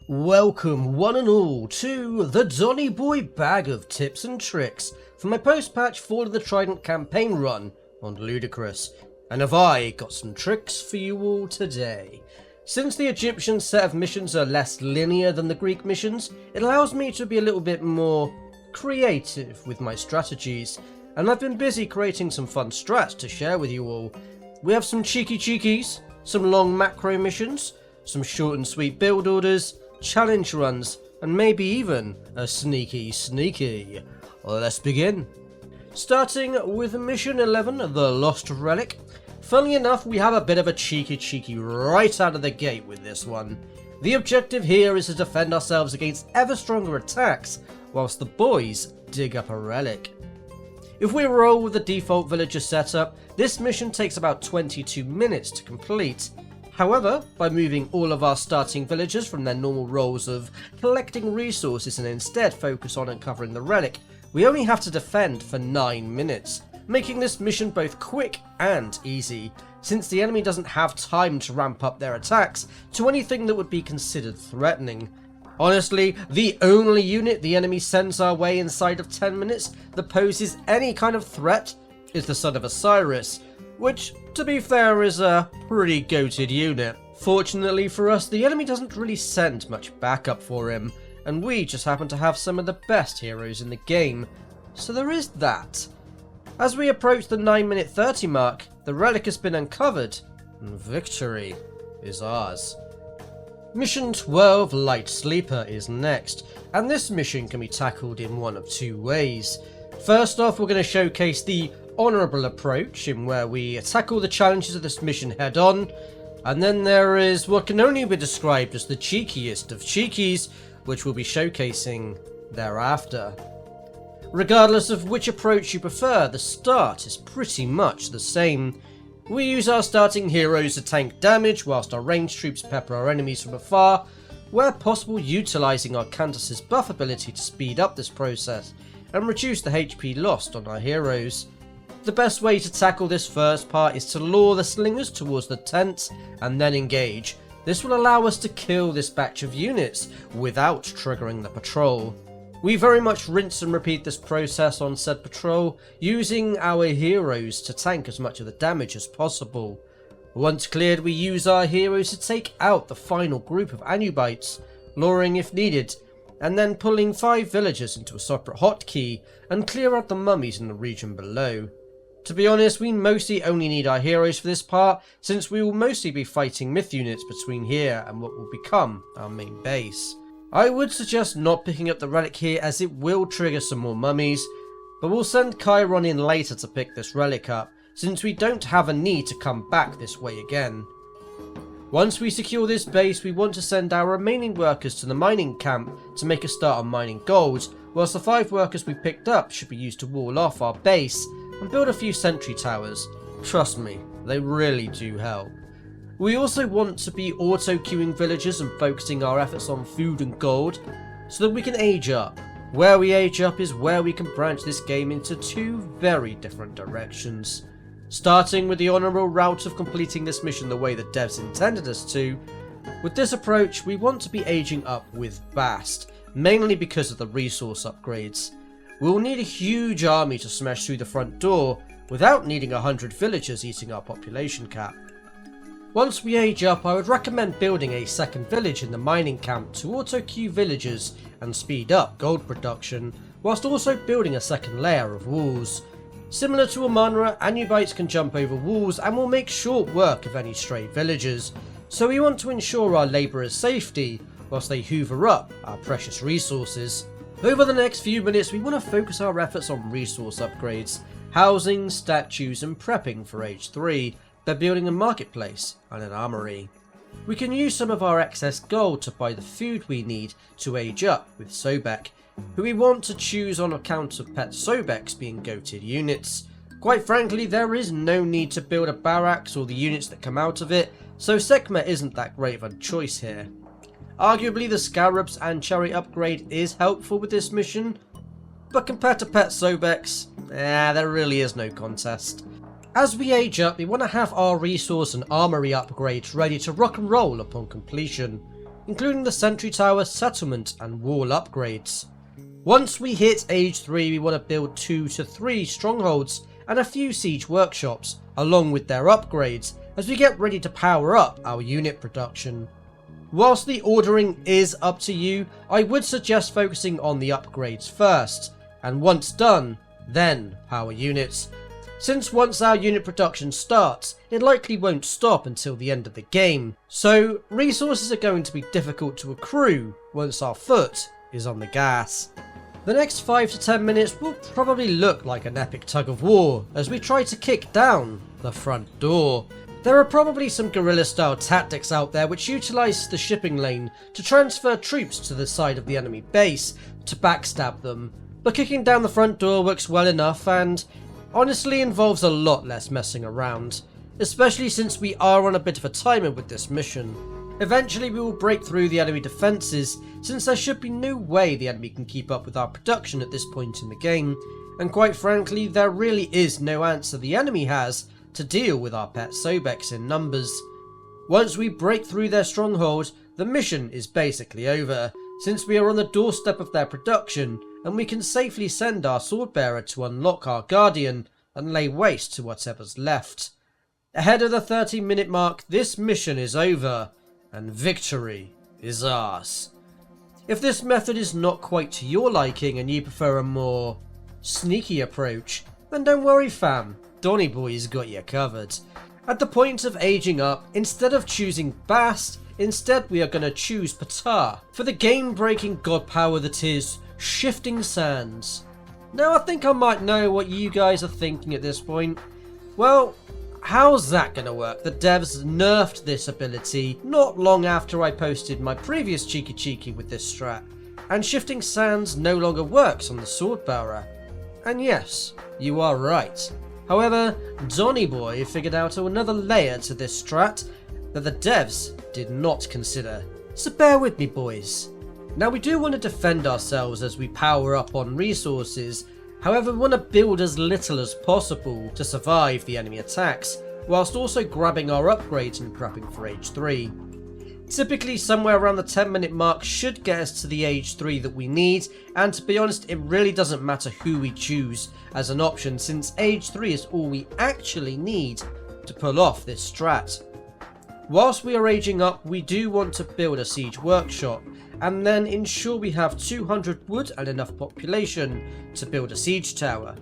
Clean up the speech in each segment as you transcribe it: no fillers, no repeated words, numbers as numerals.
Welcome one and all to the Donny Boy bag of tips and tricks for my post-patch Fall of the Trident campaign run on Ludicrous. And have I got some tricks for you all today. Since the Egyptian set of missions are less linear than the Greek missions, it allows me to be a little bit more creative with my strategies, and I've been busy creating some fun strats to share with you all. We have some cheeky cheekies, some long macro missions, some short and sweet build orders, challenge runs, and maybe even a sneaky. Let's begin. Starting with mission 11, the Lost Relic. Funnily enough, we have a bit of a cheeky right out of the gate with this one. The objective here is to defend ourselves against ever stronger attacks, whilst the boys dig up a relic. If we roll with the default villager setup, this mission takes about 22 minutes to complete. However, by moving all of our starting villagers from their normal roles of collecting resources and instead focus on uncovering the relic, we only have to defend for 9 minutes, making this mission both quick and easy, since the enemy doesn't have time to ramp up their attacks to anything that would be considered threatening. Honestly, the only unit the enemy sends our way inside of 10 minutes that poses any kind of threat is the Son of Osiris, which, to be fair, is a pretty goated unit. Fortunately for us, the enemy doesn't really send much backup for him, and we just happen to have some of the best heroes in the game, so there is that. As we approach the 9-minute 30 mark, the relic has been uncovered, and victory is ours. Mission 12, Light Sleeper, is next, and this mission can be tackled in one of two ways. First off, we're going to showcase the honourable approach in where we tackle the challenges of this mission head on, and then there is what can only be described as the cheekiest of cheekies, which we'll be showcasing thereafter. Regardless of which approach you prefer, the start is pretty much the same. We use our starting heroes to tank damage whilst our ranged troops pepper our enemies from afar, where possible utilising our Candace's buff ability to speed up this process and reduce the HP lost on our heroes. The best way to tackle this first part is to lure the slingers towards the tent and then engage. This will allow us to kill this batch of units without triggering the patrol. We very much rinse and repeat this process on said patrol, using our heroes to tank as much of the damage as possible. Once cleared, we use our heroes to take out the final group of Anubites, luring if needed, and then pulling 5 villagers into a separate hotkey and clear out the mummies in the region below. To be honest, we mostly only need our heroes for this part, since we will mostly be fighting myth units between here and what will become our main base. I would suggest not picking up the relic here as it will trigger some more mummies, but we'll send Chiron in later to pick this relic up, since we don't have a need to come back this way again. Once we secure this base, we want to send our remaining workers to the mining camp to make a start on mining gold, whilst the 5 workers we picked up should be used to wall off our base and build a few sentry towers. Trust me, they really do help. We also want to be auto-queuing villagers and focusing our efforts on food and gold so that we can age up. Where we age up is where we can branch this game into 2 very different directions. Starting with the honourable route of completing this mission the way the devs intended us to, with this approach we want to be aging up with Bast, mainly because of the resource upgrades. We will need a huge army to smash through the front door without needing 100 villagers eating our population cap. Once we age up, I would recommend building a second village in the mining camp to auto-queue villagers and speed up gold production, whilst also building a second layer of walls. Similar to Amanra, Anubites can jump over walls and will make short work of any stray villagers, so we want to ensure our labourers' safety whilst they hoover up our precious resources. Over the next few minutes, we want to focus our efforts on resource upgrades, housing, statues and prepping for Age 3 by building a marketplace and an armory. We can use some of our excess gold to buy the food we need to age up with Sobek, who we want to choose on account of pet Sobeks being goated units. Quite frankly, there is no need to build a barracks or the units that come out of it, so Sekhmet isn't that great of a choice here. Arguably the Scarabs and Cherry upgrade is helpful with this mission, but compared to pet Sobeks, there really is no contest. As we age up, we want to have our resource and armory upgrades ready to rock and roll upon completion. including the sentry tower, settlement and wall upgrades. Once we hit age 3, we want to build 2 to 3 strongholds and a few siege workshops, along with their upgrades, as we get ready to power up our unit production. Whilst the ordering is up to you, I would suggest focusing on the upgrades first, and once done, then power units. Since once our unit production starts, it likely won't stop until the end of the game, so resources are going to be difficult to accrue once our foot is on the gas. The next 5 to 10 minutes will probably look like an epic tug of war as we try to kick down the front door. There are probably some guerrilla style tactics out there which utilise the shipping lane to transfer troops to the side of the enemy base to backstab them, but kicking down the front door works well enough and honestly involves a lot less messing around, especially since we are on a bit of a timer with this mission. Eventually we will break through the enemy defences, since there should be no way the enemy can keep up with our production at this point in the game, and quite frankly there really is no answer the enemy has to deal with our pet Sobex in numbers. Once we break through their stronghold, the mission is basically over, since we are on the doorstep of their production and we can safely send our swordbearer to unlock our guardian and lay waste to whatever's left. Ahead of the 30-minute mark, this mission is over, and victory is ours. If this method is not quite to your liking and you prefer a more sneaky approach, then don't worry fam, Donny Boy's got you covered. At the point of aging up, instead of choosing Bast, instead we are going to choose Ptah for the game-breaking god power that is Shifting Sands. Now I think I might know what you guys are thinking at this point. Well, how's that going to work? The devs nerfed this ability not long after I posted my previous cheeky with this strat, and Shifting Sands no longer works on the swordbearer. And yes, you are right. However, Donny Boy figured out another layer to this strat that the devs did not consider. So bear with me boys. Now we do want to defend ourselves as we power up on resources, however we want to build as little as possible to survive the enemy attacks, whilst also grabbing our upgrades and prepping for age 3. Typically somewhere around the 10-minute mark should get us to the age 3 that we need, and to be honest it really doesn't matter who we choose as an option, since age 3 is all we actually need to pull off this strat. Whilst we are aging up, we do want to build a siege workshop, and then ensure we have 200 wood and enough population to build a siege tower.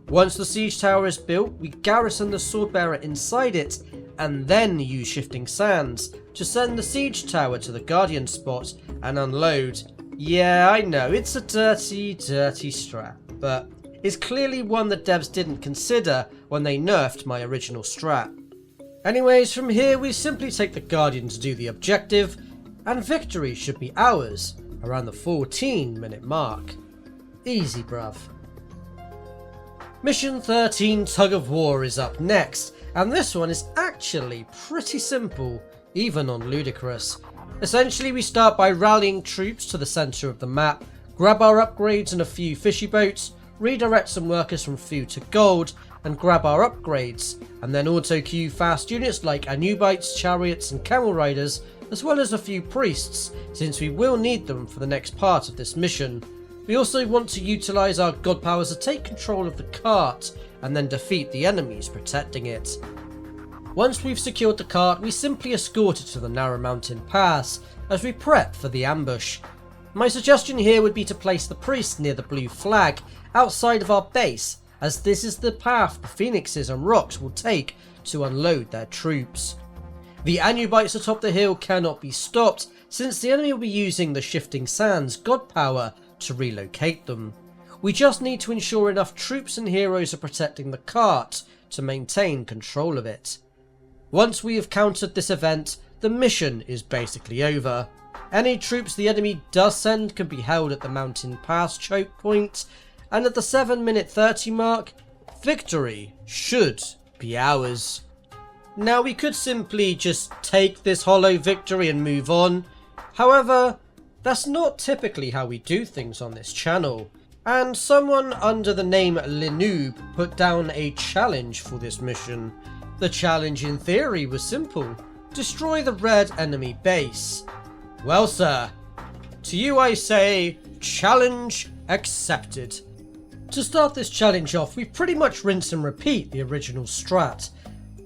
Once the siege tower is built, we garrison the swordbearer inside it, and then use Shifting Sands to send the siege tower to the guardian spot and unload. Yeah, I know, it's a dirty strat, but it's clearly one that devs didn't consider when they nerfed my original strat. Anyways, from here we simply take the guardian to do the objective, and victory should be ours around the 14-minute mark. Easy bruv. Mission 13 Tug of War is up next, and this one is actually pretty simple, even on Ludicrous. Essentially we start by rallying troops to the centre of the map, grab our upgrades and a few fishy boats, redirect some workers from food to gold, and grab our upgrades, and then auto queue fast units like Anubites, chariots and camel riders, as well as a few priests, since we will need them for the next part of this mission. We also want to utilise our god powers to take control of the cart, and then defeat the enemies protecting it. Once we've secured the cart, we simply escort it to the narrow mountain pass, as we prep for the ambush. My suggestion here would be to place the priest near the blue flag, outside of our base, as this is the path the phoenixes and rocks will take to unload their troops. The Anubites atop the hill cannot be stopped, since the enemy will be using the Shifting Sands god power to relocate them. We just need to ensure enough troops and heroes are protecting the cart to maintain control of it. Once we have countered this event, the mission is basically over. Any troops the enemy does send can be held at the mountain pass choke point, and at the 7-minute 30 mark, victory should be ours. Now we could simply just take this hollow victory and move on, however, that's not typically how we do things on this channel, and someone under the name Linoob put down a challenge for this mission. The challenge in theory was simple: destroy the red enemy base. Well, sir, to you I say, challenge accepted. To start this challenge off, we've pretty much rinse and repeat the original strat,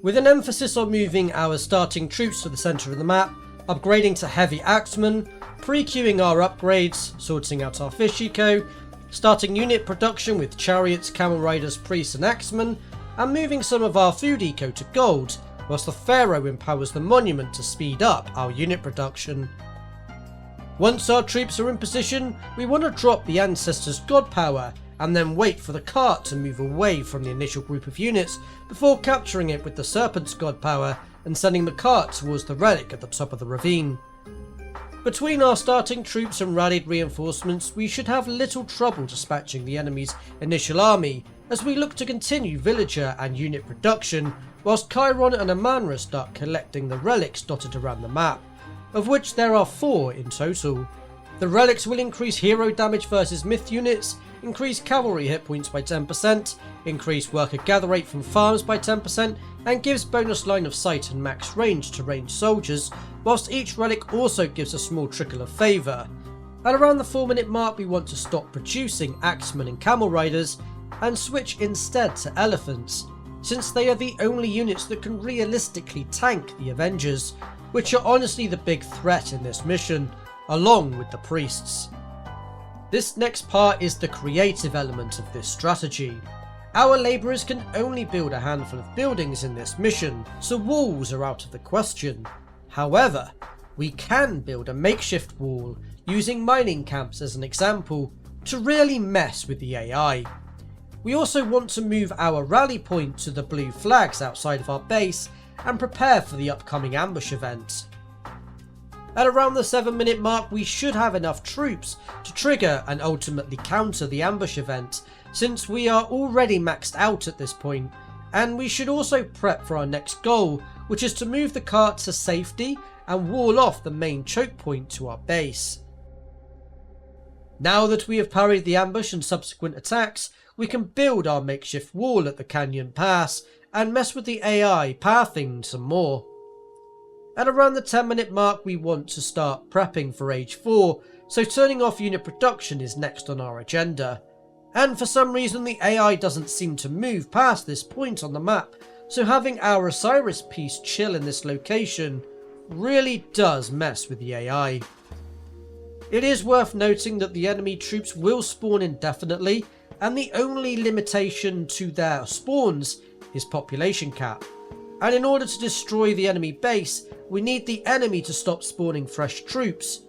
with an emphasis on moving our starting troops to the centre of the map, upgrading to heavy axemen, pre-queuing our upgrades, sorting out our fish eco, starting unit production with chariots, camel riders, priests and axemen, and moving some of our food eco to gold, whilst the pharaoh empowers the monument to speed up our unit production. Once our troops are in position, we want to drop the ancestors' god power and then wait for the cart to move away from the initial group of units before capturing it with the serpent's god power and sending the cart towards the relic at the top of the ravine. Between our starting troops and rallied reinforcements, we should have little trouble dispatching the enemy's initial army as we look to continue villager and unit production, whilst Chiron and Amanra start collecting the relics dotted around the map, of which there are 4 in total. The relics will increase hero damage versus myth units, increase cavalry hit points by 10%, increase worker gather rate from farms by 10%, and gives bonus line of sight and max range to ranged soldiers, whilst each relic also gives a small trickle of favour. At around the 4-minute mark, we want to stop producing axemen and camel riders and switch instead to elephants, since they are the only units that can realistically tank the Avengers, which are honestly the big threat in this mission, along with the priests. This next part is the creative element of this strategy. Our labourers can only build a handful of buildings in this mission, so walls are out of the question. However, we can build a makeshift wall using mining camps as an example to really mess with the AI. We also want to move our rally point to the blue flags outside of our base and prepare for the upcoming ambush event. At around the 7-minute mark, we should have enough troops to trigger and ultimately counter the ambush event, since we are already maxed out at this point, and we should also prep for our next goal, which is to move the cart to safety and wall off the main choke point to our base. Now that we have parried the ambush and subsequent attacks, we can build our makeshift wall at the canyon pass and mess with the AI pathing some more. At around the 10-minute mark, we want to start prepping for Age 4, so turning off unit production is next on our agenda. And for some reason the AI doesn't seem to move past this point on the map, so having our Osiris piece chill in this location really does mess with the AI. It is worth noting that the enemy troops will spawn indefinitely, and the only limitation to their spawns is population cap. And in order to destroy the enemy base, we need the enemy to stop spawning fresh troops.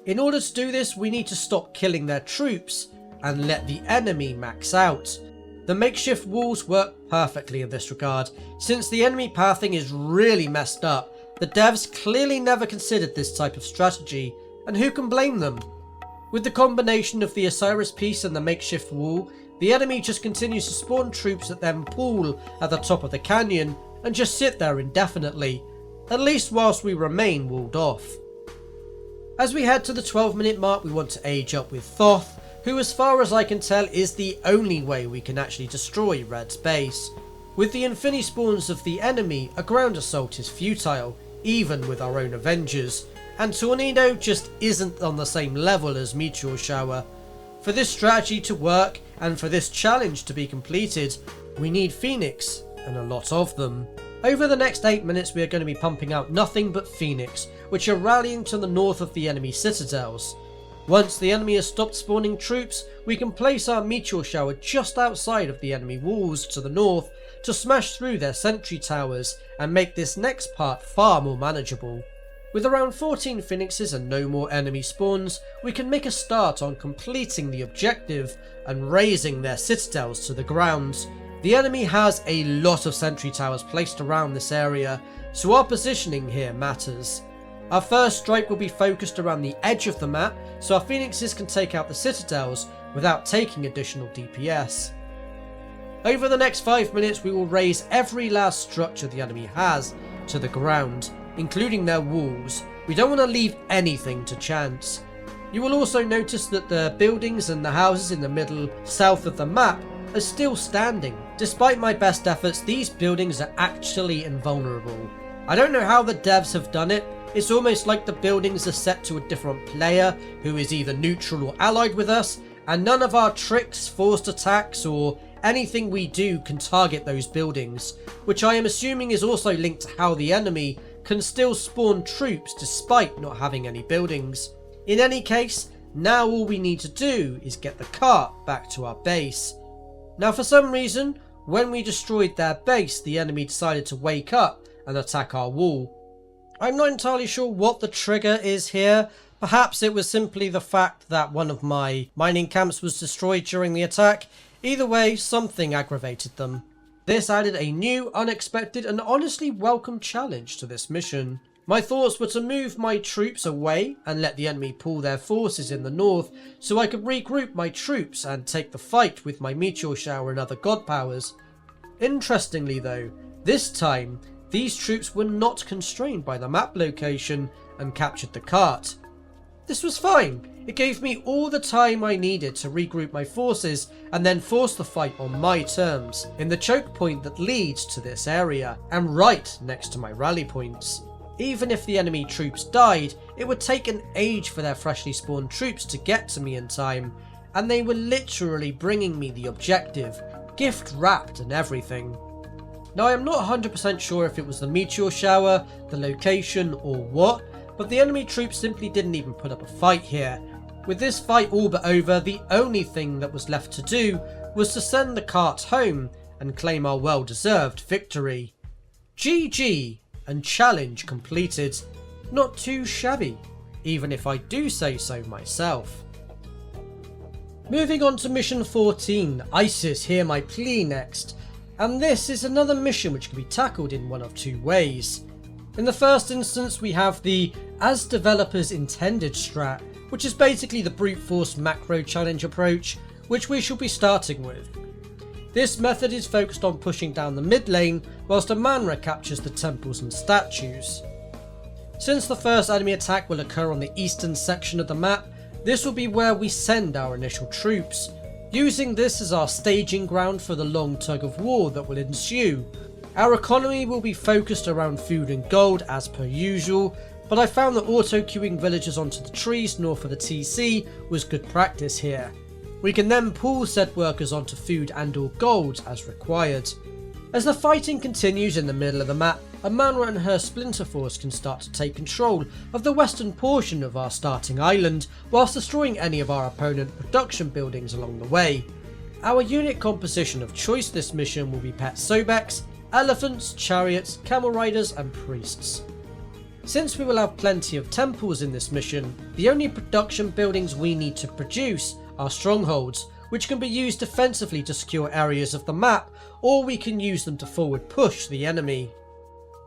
In order to do this, we need to stop killing their troops and let the enemy max out. The makeshift walls work perfectly in this regard, since the enemy pathing is really messed up. The devs clearly never considered this type of strategy, and who can blame them? With the combination of the Osiris piece and the makeshift wall, the enemy just continues to spawn troops that then pool at the top of the canyon and just sit there indefinitely, at least whilst we remain walled off. As we head to the 12-minute mark, we want to age up with Thoth, who as far as I can tell is the only way we can actually destroy Red's base. With the infini spawns of the enemy, a ground assault is futile, even with our own Avengers, and Tornado just isn't on the same level as Meteor Shower. For this strategy to work and for this challenge to be completed, we need Phoenix, and a lot of them. Over the next 8 minutes we are going to be pumping out nothing but Phoenix, which are rallying to the north of the enemy citadels. Once the enemy has stopped spawning troops, we can place our Meteor Shower just outside of the enemy walls to the north to smash through their sentry towers and make this next part far more manageable. With around 14 Phoenixes and no more enemy spawns, we can make a start on completing the objective and razing their citadels to the ground. The enemy has a lot of sentry towers placed around this area, so our positioning here matters. Our first strike will be focused around the edge of the map, so our Phoenixes can take out the citadels without taking additional DPS. Over the next 5 minutes we will raze every last structure the enemy has to the ground, including their walls. We don't want to leave anything to chance. You will also notice that the buildings and the houses in the middle south of the map are still standing. Despite my best efforts, these buildings are actually invulnerable. I don't know how the devs have done it, it's almost like the buildings are set to a different player who is either neutral or allied with us, and none of our tricks, forced attacks, or anything we do can target those buildings, which I am assuming is also linked to how the enemy can still spawn troops despite not having any buildings. In any case, now all we need to do is get the cart back to our base. Now for some reason, when we destroyed their base, the enemy decided to wake up and attack our wall. I'm not entirely sure what the trigger is here. Perhaps it was simply the fact that one of my mining camps was destroyed during the attack. Either way, something aggravated them. This added a new, unexpected and honestly welcome challenge to this mission. My thoughts were to move my troops away and let the enemy pull their forces in the north so I could regroup my troops and take the fight with my meteor shower and other god powers. Interestingly though, this time these troops were not constrained by the map location and captured the cart. This was fine. It gave me all the time I needed to regroup my forces and then force the fight on my terms in the choke point that leads to this area and right next to my rally points. Even if the enemy troops died, it would take an age for their freshly spawned troops to get to me in time, and they were literally bringing me the objective, gift wrapped and everything. Now I am not 100% sure if it was the meteor shower, the location or what, but the enemy troops simply didn't even put up a fight here. With this fight all but over, the only thing that was left to do was to send the cart home and claim our well-deserved victory. GG, and challenge completed. Not too shabby, even if I do say so myself. Moving on to mission 14, ISIS Hear My Plea next, and this is another mission which can be tackled in one of two ways. In the first instance we have the as developers intended strat, which is basically the brute force macro challenge approach, which we shall be starting with. This method is focused on pushing down the mid lane whilst a Manra captures the temples and statues. Since the first enemy attack will occur on the eastern section of the map, this will be where we send our initial troops, using this as our staging ground for the long tug of war that will ensue. Our economy will be focused around food and gold as per usual, but I found that auto-queuing villagers onto the trees north of the TC was good practice here. We can then pull said workers onto food and or gold as required. As the fighting continues in the middle of the map, Amanra and her splinter force can start to take control of the western portion of our starting island, whilst destroying any of our opponent production buildings along the way. Our unit composition of choice this mission will be pet Sobex, elephants, chariots, camel riders and priests. Since we will have plenty of temples in this mission, the only production buildings we need to produce are strongholds, which can be used defensively to secure areas of the map, or we can use them to forward push the enemy.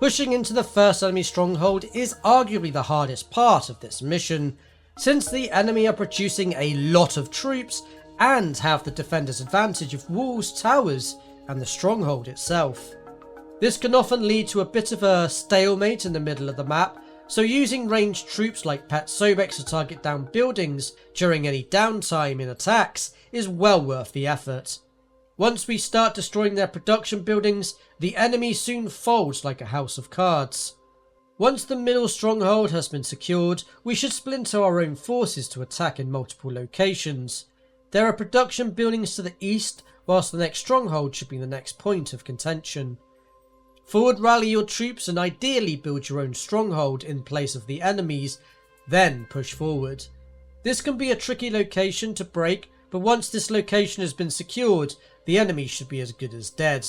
Pushing into the first enemy stronghold is arguably the hardest part of this mission, since the enemy are producing a lot of troops and have the defender's advantage of walls, towers and the stronghold itself. This can often lead to a bit of a stalemate in the middle of the map, so using ranged troops like Pet Sobex to target down buildings during any downtime in attacks is well worth the effort. Once we start destroying their production buildings, the enemy soon folds like a house of cards. Once the middle stronghold has been secured, we should splinter our own forces to attack in multiple locations. There are production buildings to the east, whilst the next stronghold should be the next point of contention. Forward rally your troops and ideally build your own stronghold in place of the enemy's, then push forward. This can be a tricky location to break, but once this location has been secured, the enemy should be as good as dead.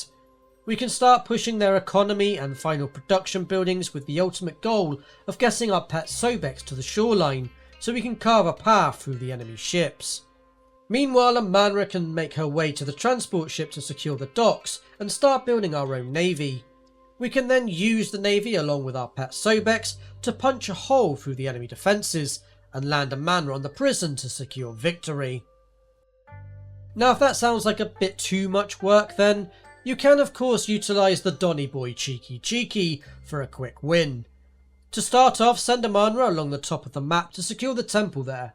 We can start pushing their economy and final production buildings with the ultimate goal of getting our pet Sobex to the shoreline, so we can carve a path through the enemy ships. Meanwhile, Amanra can make her way to the transport ship to secure the docks and start building our own navy. We can then use the navy along with our pet Sobex to punch a hole through the enemy defences and land Amanra on the prison to secure victory. Now if that sounds like a bit too much work, then you can of course utilise the Donny Boy Cheeky for a quick win. To start off, send Amanra along the top of the map to secure the temple there.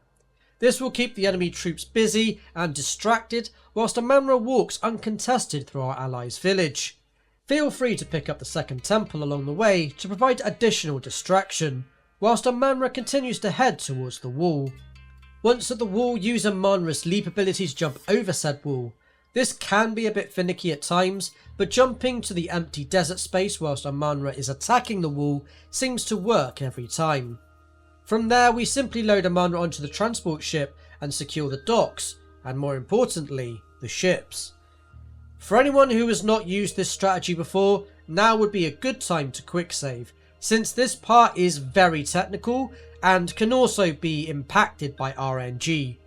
This will keep the enemy troops busy and distracted whilst Amanra walks uncontested through our allies' village. Feel free to pick up the second temple along the way to provide additional distraction. whilst Amanra continues to head towards the wall. Once at the wall, use Amanra's leap ability to jump over said wall. This can be a bit finicky at times, but jumping to the empty desert space whilst Amanra is attacking the wall seems to work every time. From there, we simply load Amanra onto the transport ship and secure the docks, and more importantly, the ships. For anyone who has not used this strategy before, now would be a good time to quick save, since this part is very technical and can also be impacted by RNG.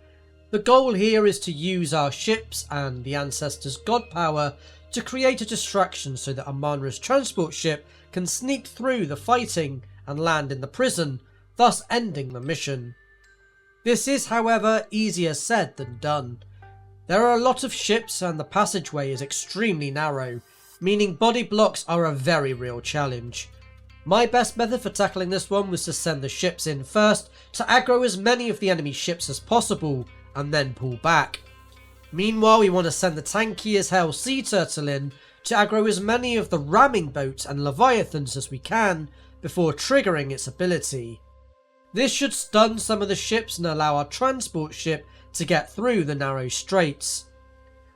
The goal here is to use our ships and the Ancestors' god power to create a distraction so that Amanra's transport ship can sneak through the fighting and land in the prison, thus ending the mission. This is, however, easier said than done. There are a lot of ships and the passageway is extremely narrow, meaning body blocks are a very real challenge. My best method for tackling this one was to send the ships in first to aggro as many of the enemy ships as possible and then pull back. Meanwhile, we want to send the tanky as hell sea turtle in to aggro as many of the ramming boats and leviathans as we can before triggering its ability. This should stun some of the ships and allow our transport ship to get through the narrow straits.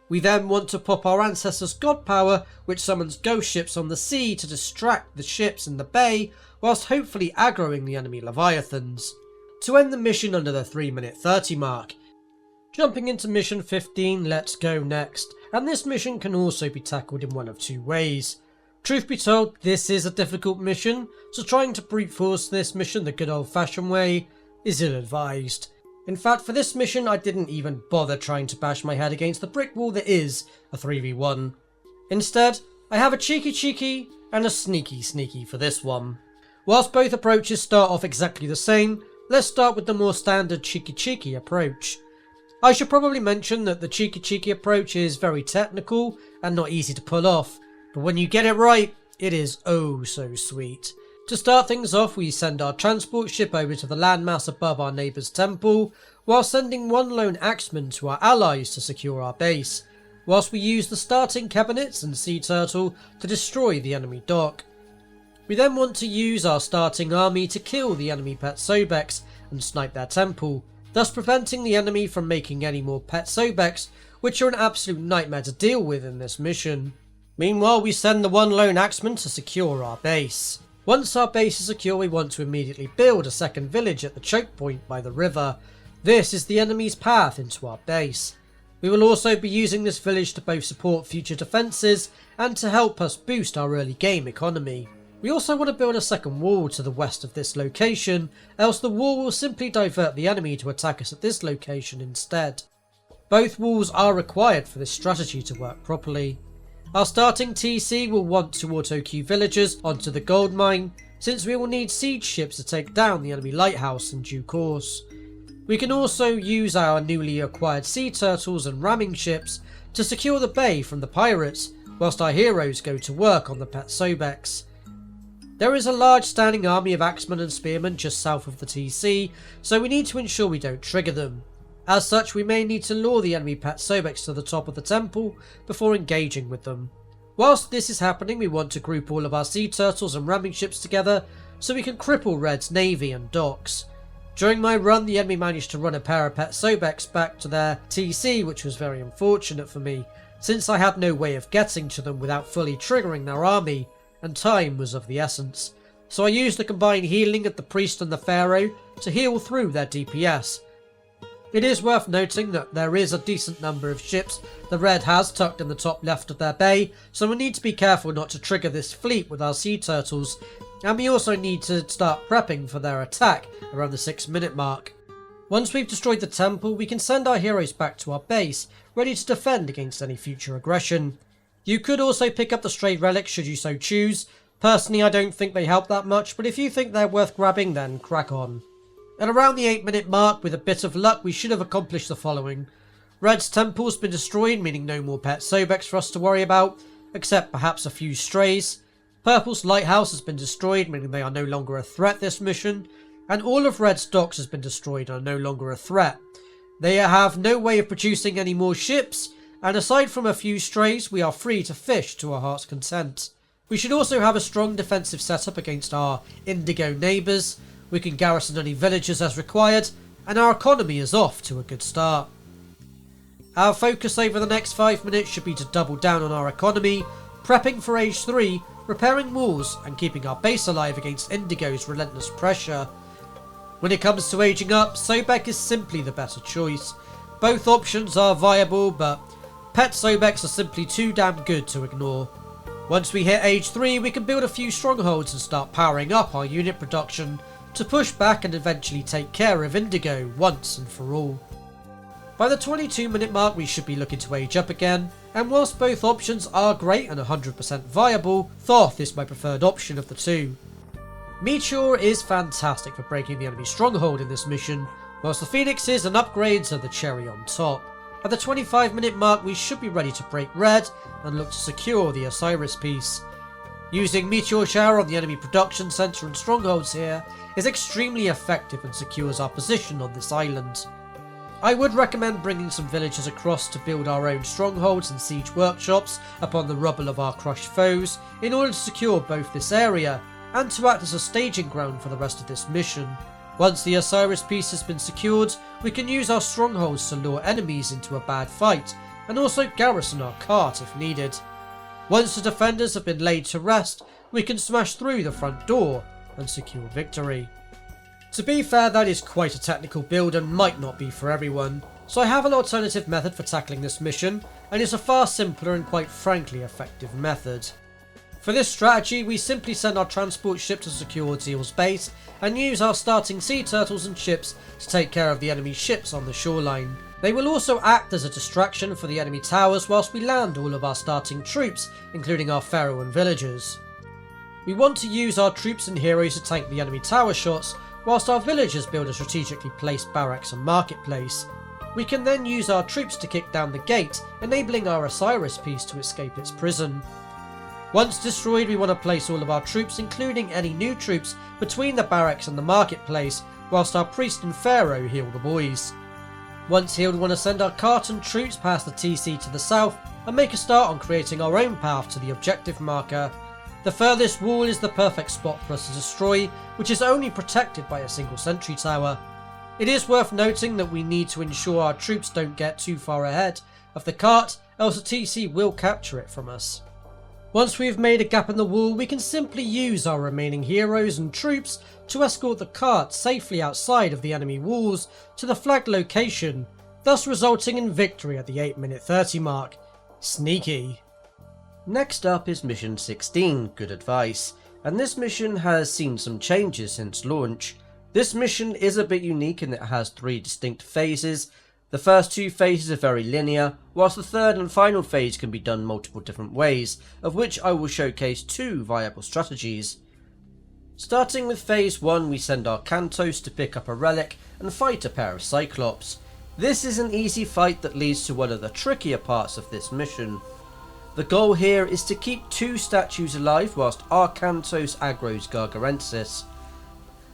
We then want to pop our Ancestors' god power, which summons ghost ships on the sea to distract the ships in the bay, whilst hopefully aggroing the enemy leviathans, to end the mission under the 3-minute 30 mark. Jumping into mission 15, let's go next, and this mission can also be tackled in one of two ways. Truth be told, this is a difficult mission, so trying to brute force this mission the good old fashioned way is ill-advised. In fact, for this mission I didn't even bother trying to bash my head against the brick wall that is a 3v1. Instead, I have a cheeky and a sneaky for this one. Whilst both approaches start off exactly the same, let's start with the more standard cheeky approach. I should probably mention that the cheeky approach is very technical and not easy to pull off, but when you get it right, it is oh so sweet. To start things off, we send our transport ship over to the landmass above our neighbour's temple, while sending one lone axeman to our allies to secure our base, whilst we use the starting cabinets and sea turtle to destroy the enemy dock. We then want to use our starting army to kill the enemy pet Sobex and snipe their temple, thus preventing the enemy from making any more pet Sobex, which are an absolute nightmare to deal with in this mission. Meanwhile, we send the one lone axeman to secure our base. Once our base is secure, we want to immediately build a second village at the choke point by the river. This is the enemy's path into our base. We will also be using this village to both support future defences and to help us boost our early game economy. We also want to build a second wall to the west of this location, else the wall will simply divert the enemy to attack us at this location instead. Both walls are required for this strategy to work properly. Our starting TC will want to auto-queue villagers onto the gold mine, since we will need siege ships to take down the enemy lighthouse in due course. We can also use our newly acquired sea turtles and ramming ships to secure the bay from the pirates, whilst our heroes go to work on the pet Sobex. There is a large standing army of axemen and spearmen just south of the TC, so we need to ensure we don't trigger them. As such, we may need to lure the enemy pet Sobex to the top of the temple before engaging with them. Whilst this is happening, we want to group all of our sea turtles and ramming ships together so we can cripple Red's navy and docks. During my run, the enemy managed to run a pair of pet Sobex back to their TC, which was very unfortunate for me, since I had no way of getting to them without fully triggering their army, and time was of the essence. So I used the combined healing of the priest and the pharaoh to heal through their DPS. It is worth noting that there is a decent number of ships the Red has tucked in the top left of their bay, so we need to be careful not to trigger this fleet with our sea turtles, and we also need to start prepping for their attack around the 6-minute mark. Once we've destroyed the temple, we can send our heroes back to our base, ready to defend against any future aggression. You could also pick up the stray relics should you so choose. Personally, I don't think they help that much, but if you think they're worth grabbing, then crack on. At around the 8-minute mark, with a bit of luck, we should have accomplished the following. Red's temple's been destroyed, meaning no more pet Sobex for us to worry about, except perhaps a few strays. Purple's lighthouse has been destroyed, meaning they are no longer a threat this mission, and all of Red's docks has been destroyed and are no longer a threat. They have no way of producing any more ships, and aside from a few strays, we are free to fish to our heart's content. We should also have a strong defensive setup against our indigo neighbours, we can garrison any villagers as required, and our economy is off to a good start. Our focus over the next 5 minutes should be to double down on our economy, prepping for Age 3, repairing walls, and keeping our base alive against Indigo's relentless pressure. When it comes to aging up, Sobek is simply the better choice. Both options are viable, but pet Sobeks are simply too damn good to ignore. Once we hit Age 3, we can build a few strongholds and start powering up our unit production to push back and eventually take care of Indigo once and for all. By the 22-minute mark we should be looking to age up again, and whilst both options are great and 100% viable, Thoth is my preferred option of the two. Meteor is fantastic for breaking the enemy stronghold in this mission, whilst the Phoenixes and upgrades are the cherry on top. At the 25-minute mark we should be ready to break red and look to secure the Osiris piece. Using Meteor Shower on the enemy production centre and strongholds here is extremely effective and secures our position on this island. I would recommend bringing some villagers across to build our own strongholds and siege workshops upon the rubble of our crushed foes in order to secure both this area and to act as a staging ground for the rest of this mission. Once the Osiris piece has been secured, we can use our strongholds to lure enemies into a bad fight and also garrison our cart if needed. Once the defenders have been laid to rest, we can smash through the front door and secure victory. To be fair, that is quite a technical build and might not be for everyone, so I have an alternative method for tackling this mission, and it's a far simpler and quite frankly effective method. For this strategy, we simply send our transport ship to secure Zeal's base and use our starting sea turtles and ships to take care of the enemy ships on the shoreline. They will also act as a distraction for the enemy towers whilst we land all of our starting troops, including our pharaoh and villagers. We want to use our troops and heroes to tank the enemy tower shots, whilst our villagers build a strategically placed barracks and marketplace. We can then use our troops to kick down the gate, enabling our Osiris piece to escape its prison. Once destroyed, we want to place all of our troops, including any new troops, between the barracks and the marketplace, whilst our priest and pharaoh heal the boys. Once healed, we want to send our cart and troops past the TC to the south and make a start on creating our own path to the objective marker. The furthest wall is the perfect spot for us to destroy, which is only protected by a single sentry tower. It is worth noting that we need to ensure our troops don't get too far ahead of the cart, else the TC will capture it from us. Once we've made a gap in the wall, we can simply use our remaining heroes and troops to escort the cart safely outside of the enemy walls to the flagged location, thus resulting in victory at the 8-minute 30 mark. Sneaky. Next up is Mission 16, Good Advice, and this mission has seen some changes since launch. This mission is a bit unique in that it has 3 distinct phases. The first 2 phases are very linear, whilst the third and final phase can be done multiple different ways, of which I will showcase 2 viable strategies. Starting with phase 1, we send our Cantos to pick up a relic and fight a pair of Cyclops. This is an easy fight that leads to one of the trickier parts of this mission. The goal here is to keep 2 statues alive whilst Arcantos aggroes Gargarensis.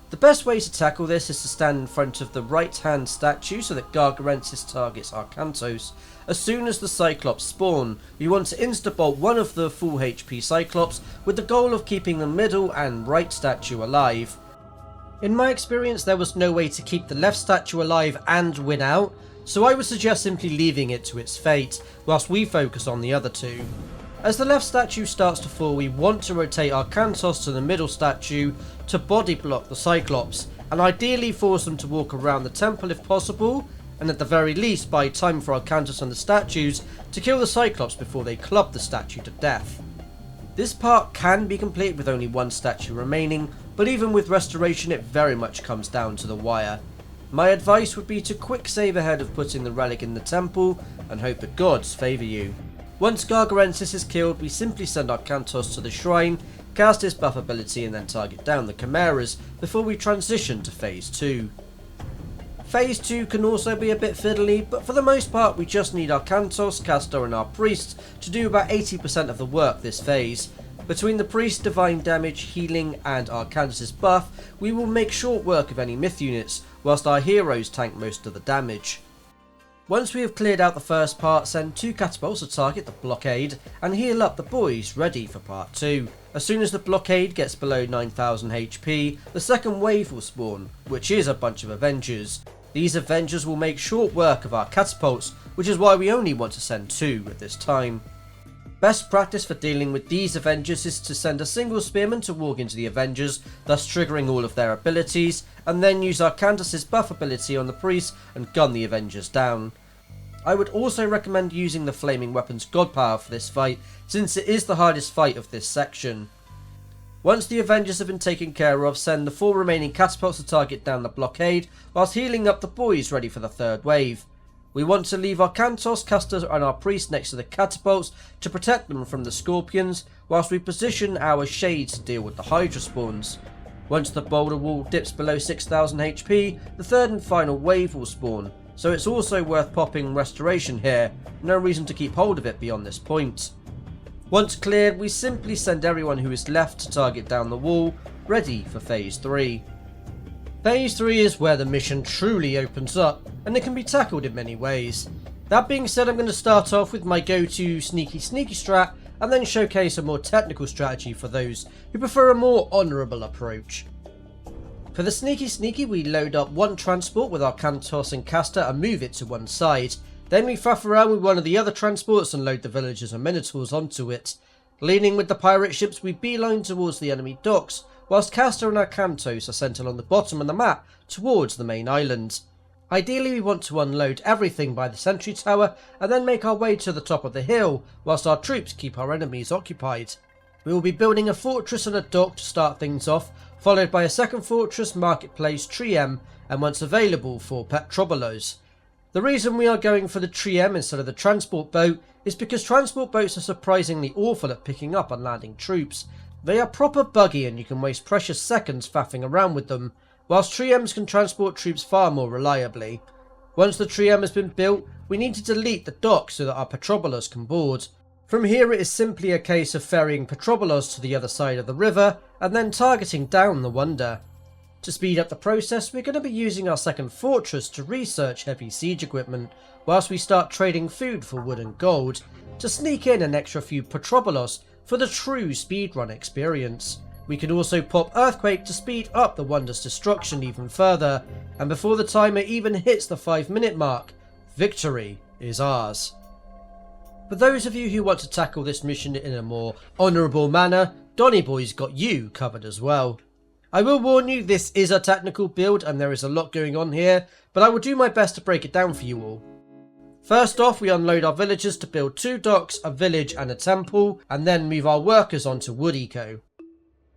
The best way to tackle this is to stand in front of the right hand statue so that Gargarensis targets Arcantos. As soon as the Cyclops spawn, we want to insta-bolt one of the full HP Cyclops with the goal of keeping the middle and right statue alive. In my experience, there was no way to keep the left statue alive and win out, so I would suggest simply leaving it to its fate, whilst we focus on the other 2. As the left statue starts to fall, we want to rotate our Cantos to the middle statue to body block the Cyclops, and ideally force them to walk around the temple if possible, and at the very least buy time for our Cantos and the statues to kill the Cyclops before they club the statue to death. This part can be completed with only 1 statue remaining, but even with restoration it very much comes down to the wire. My advice would be to quick save ahead of putting the relic in the temple and hope the gods favour you. Once Gargarensis is killed, we simply send our Cantos to the shrine, cast his buff ability and then target down the Chimeras before we transition to phase 2. Phase 2 can also be a bit fiddly, but for the most part we just need our Cantos, Castor and our priests to do about 80% of the work this phase. Between the priest, divine damage, healing and our Cantos' buff, we will make short work of any myth units, whilst our heroes tank most of the damage. Once we have cleared out the first part, send 2 catapults to target the blockade and heal up the boys ready for part 2. As soon as the blockade gets below 9000 HP, the second wave will spawn, which is a bunch of Avengers. These Avengers will make short work of our catapults, which is why we only want to send 2 at this time. Best practice for dealing with these Avengers is to send a single spearman to walk into the Avengers, thus triggering all of their abilities, and then use our Candace's buff ability on the priest and gun the Avengers down. I would also recommend using the Flaming Weapons God Power for this fight, since it is the hardest fight of this section. Once the Avengers have been taken care of, send the 4 remaining catapults to target down the blockade, whilst healing up the boys ready for the third wave. We want to leave our Cantos, Casters and our Priest next to the catapults to protect them from the Scorpions, whilst we position our Shades to deal with the Hydra spawns. Once the boulder wall dips below 6000 HP, the third and final wave will spawn, so it's also worth popping Restoration here, no reason to keep hold of it beyond this point. Once cleared, we simply send everyone who is left to target down the wall, ready for Phase 3. Phase 3 is where the mission truly opens up, and it can be tackled in many ways. That being said, I'm going to start off with my go-to sneaky strat, and then showcase a more technical strategy for those who prefer a more honourable approach. For the sneaky, we load up 1 transport with our Cantos and Caster and move it to one side. Then we faff around with one of the other transports and load the villagers and minotaurs onto it. Leaning with the pirate ships, we beeline towards the enemy docks, whilst Caster and our Cantos are sent along the bottom of the map towards the main island. Ideally, we want to unload everything by the sentry tower and then make our way to the top of the hill, whilst our troops keep our enemies occupied. We will be building a fortress and a dock to start things off, followed by a second fortress, marketplace, triem, and once available for petrobolos. The reason we are going for the triem instead of the transport boat is because transport boats are surprisingly awful at picking up and landing troops. They are proper buggy and you can waste precious seconds faffing around with them, whilst triems can transport troops far more reliably. Once the triem has been built, we need to delete the dock so that our petrobolos can board. From here it is simply a case of ferrying petrobolos to the other side of the river and then targeting down the Wonder. To speed up the process, we're going to be using our second fortress to research heavy siege equipment, whilst we start trading food for wood and gold, to sneak in an extra few petrobolos for the true speedrun experience. We can also pop Earthquake to speed up the Wonder's destruction even further, and before the timer even hits the 5-minute mark, victory is ours. For those of you who want to tackle this mission in a more honourable manner, Donny Boy's got you covered as well. I will warn you, this is a technical build and there is a lot going on here, but I will do my best to break it down for you all. First off, we unload our villagers to build 2 docks, a village and a temple, and then move our workers onto wood eco.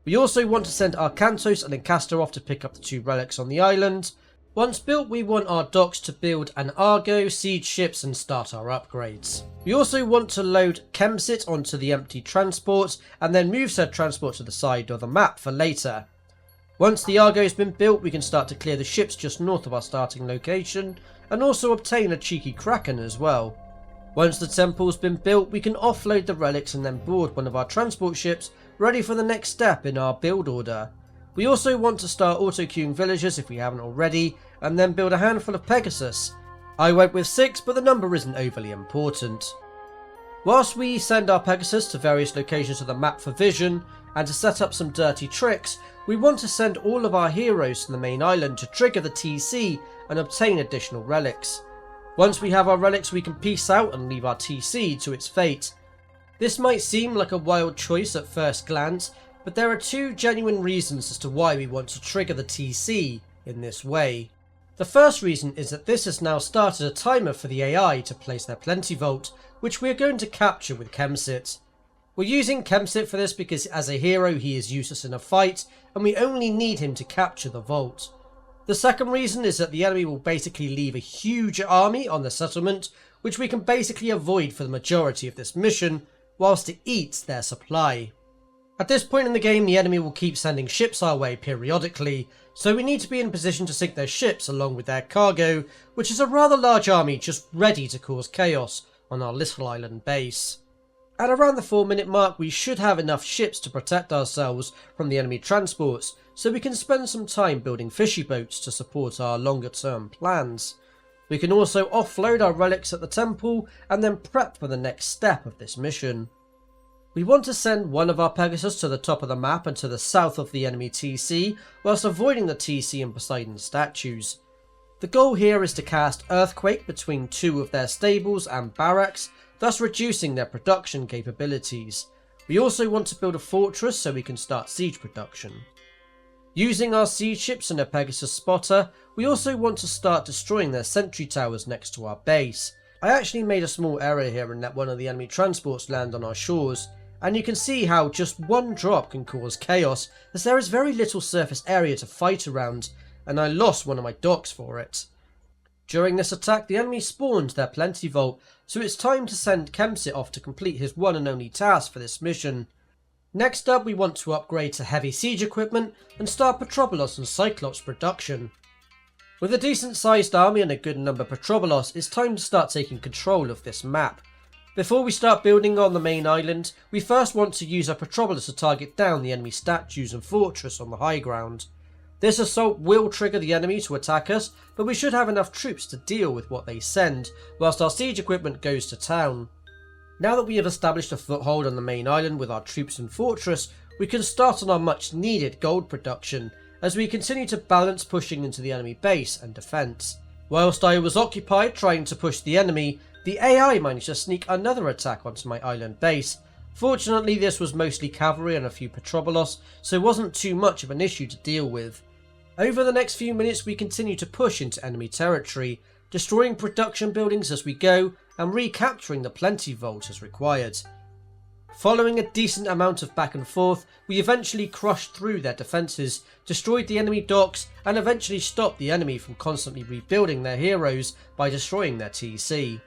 We also want to send our Cantos and Encaster off to pick up the 2 relics on the island. Once built, we want our docks to build an Argo, siege ships and start our upgrades. We also want to load Chemsit onto the empty transport and then move said transport to the side of the map for later. Once the Argo has been built, we can start to clear the ships just north of our starting location and also obtain a cheeky Kraken as well. Once the temple's been built, we can offload the relics and then board one of our transport ships ready for the next step in our build order. We also want to start auto-queuing villagers if we haven't already, and then build a handful of Pegasus. I went with 6, but the number isn't overly important. Whilst we send our Pegasus to various locations of the map for vision, and to set up some dirty tricks, we want to send all of our heroes to the main island to trigger the TC and obtain additional relics. Once we have our relics, we can peace out and leave our TC to its fate. This might seem like a wild choice at first glance, but there are 2 genuine reasons as to why we want to trigger the TC in this way. The first reason is that this has now started a timer for the AI to place their Plenty Vault, which we are going to capture with Chemsit. We're using Chemsit for this because as a hero he is useless in a fight, and we only need him to capture the vault. The second reason is that the enemy will basically leave a huge army on the settlement, which we can basically avoid for the majority of this mission, whilst it eats their supply. At this point in the game, the enemy will keep sending ships our way periodically, so we need to be in position to sink their ships along with their cargo, which is a rather large army just ready to cause chaos on our little island base. At around the 4-minute mark, we should have enough ships to protect ourselves from the enemy transports, so we can spend some time building fishy boats to support our longer term plans. We can also offload our relics at the temple and then prep for the next step of this mission. We want to send one of our Pegasus to the top of the map and to the south of the enemy TC, whilst avoiding the TC and Poseidon statues. The goal here is to cast Earthquake between two of their stables and barracks, thus reducing their production capabilities. We also want to build a fortress so we can start siege production. Using our siege ships and a Pegasus spotter, we also want to start destroying their sentry towers next to our base. I actually made a small error here and let one of the enemy transports land on our shores, and you can see how just one drop can cause chaos, as there is very little surface area to fight around, and I lost one of my docks for it. During this attack, the enemy spawned their Plenty Vault, so it's time to send Kemsit off to complete his one and only task for this mission. Next up, we want to upgrade to heavy siege equipment and start Petrobolos and Cyclops production. With a decent sized army and a good number of Petrobolos, it's time to start taking control of this map. Before we start building on the main island, we first want to use our Petrobolos to target down the enemy statues and fortress on the high ground. This assault will trigger the enemy to attack us, but we should have enough troops to deal with what they send, whilst our siege equipment goes to town. Now that we have established a foothold on the main island with our troops and fortress, we can start on our much needed gold production, as we continue to balance pushing into the enemy base and defence. Whilst I was occupied trying to push the enemy, the AI managed to sneak another attack onto my island base. Fortunately, this was mostly cavalry and a few Petrobolos, so it wasn't too much of an issue to deal with. Over the next few minutes we continue to push into enemy territory, destroying production buildings as we go and recapturing the Plenty Vault as required. Following a decent amount of back and forth, we eventually crushed through their defences, destroyed the enemy docks and eventually stopped the enemy from constantly rebuilding their heroes by destroying their TC.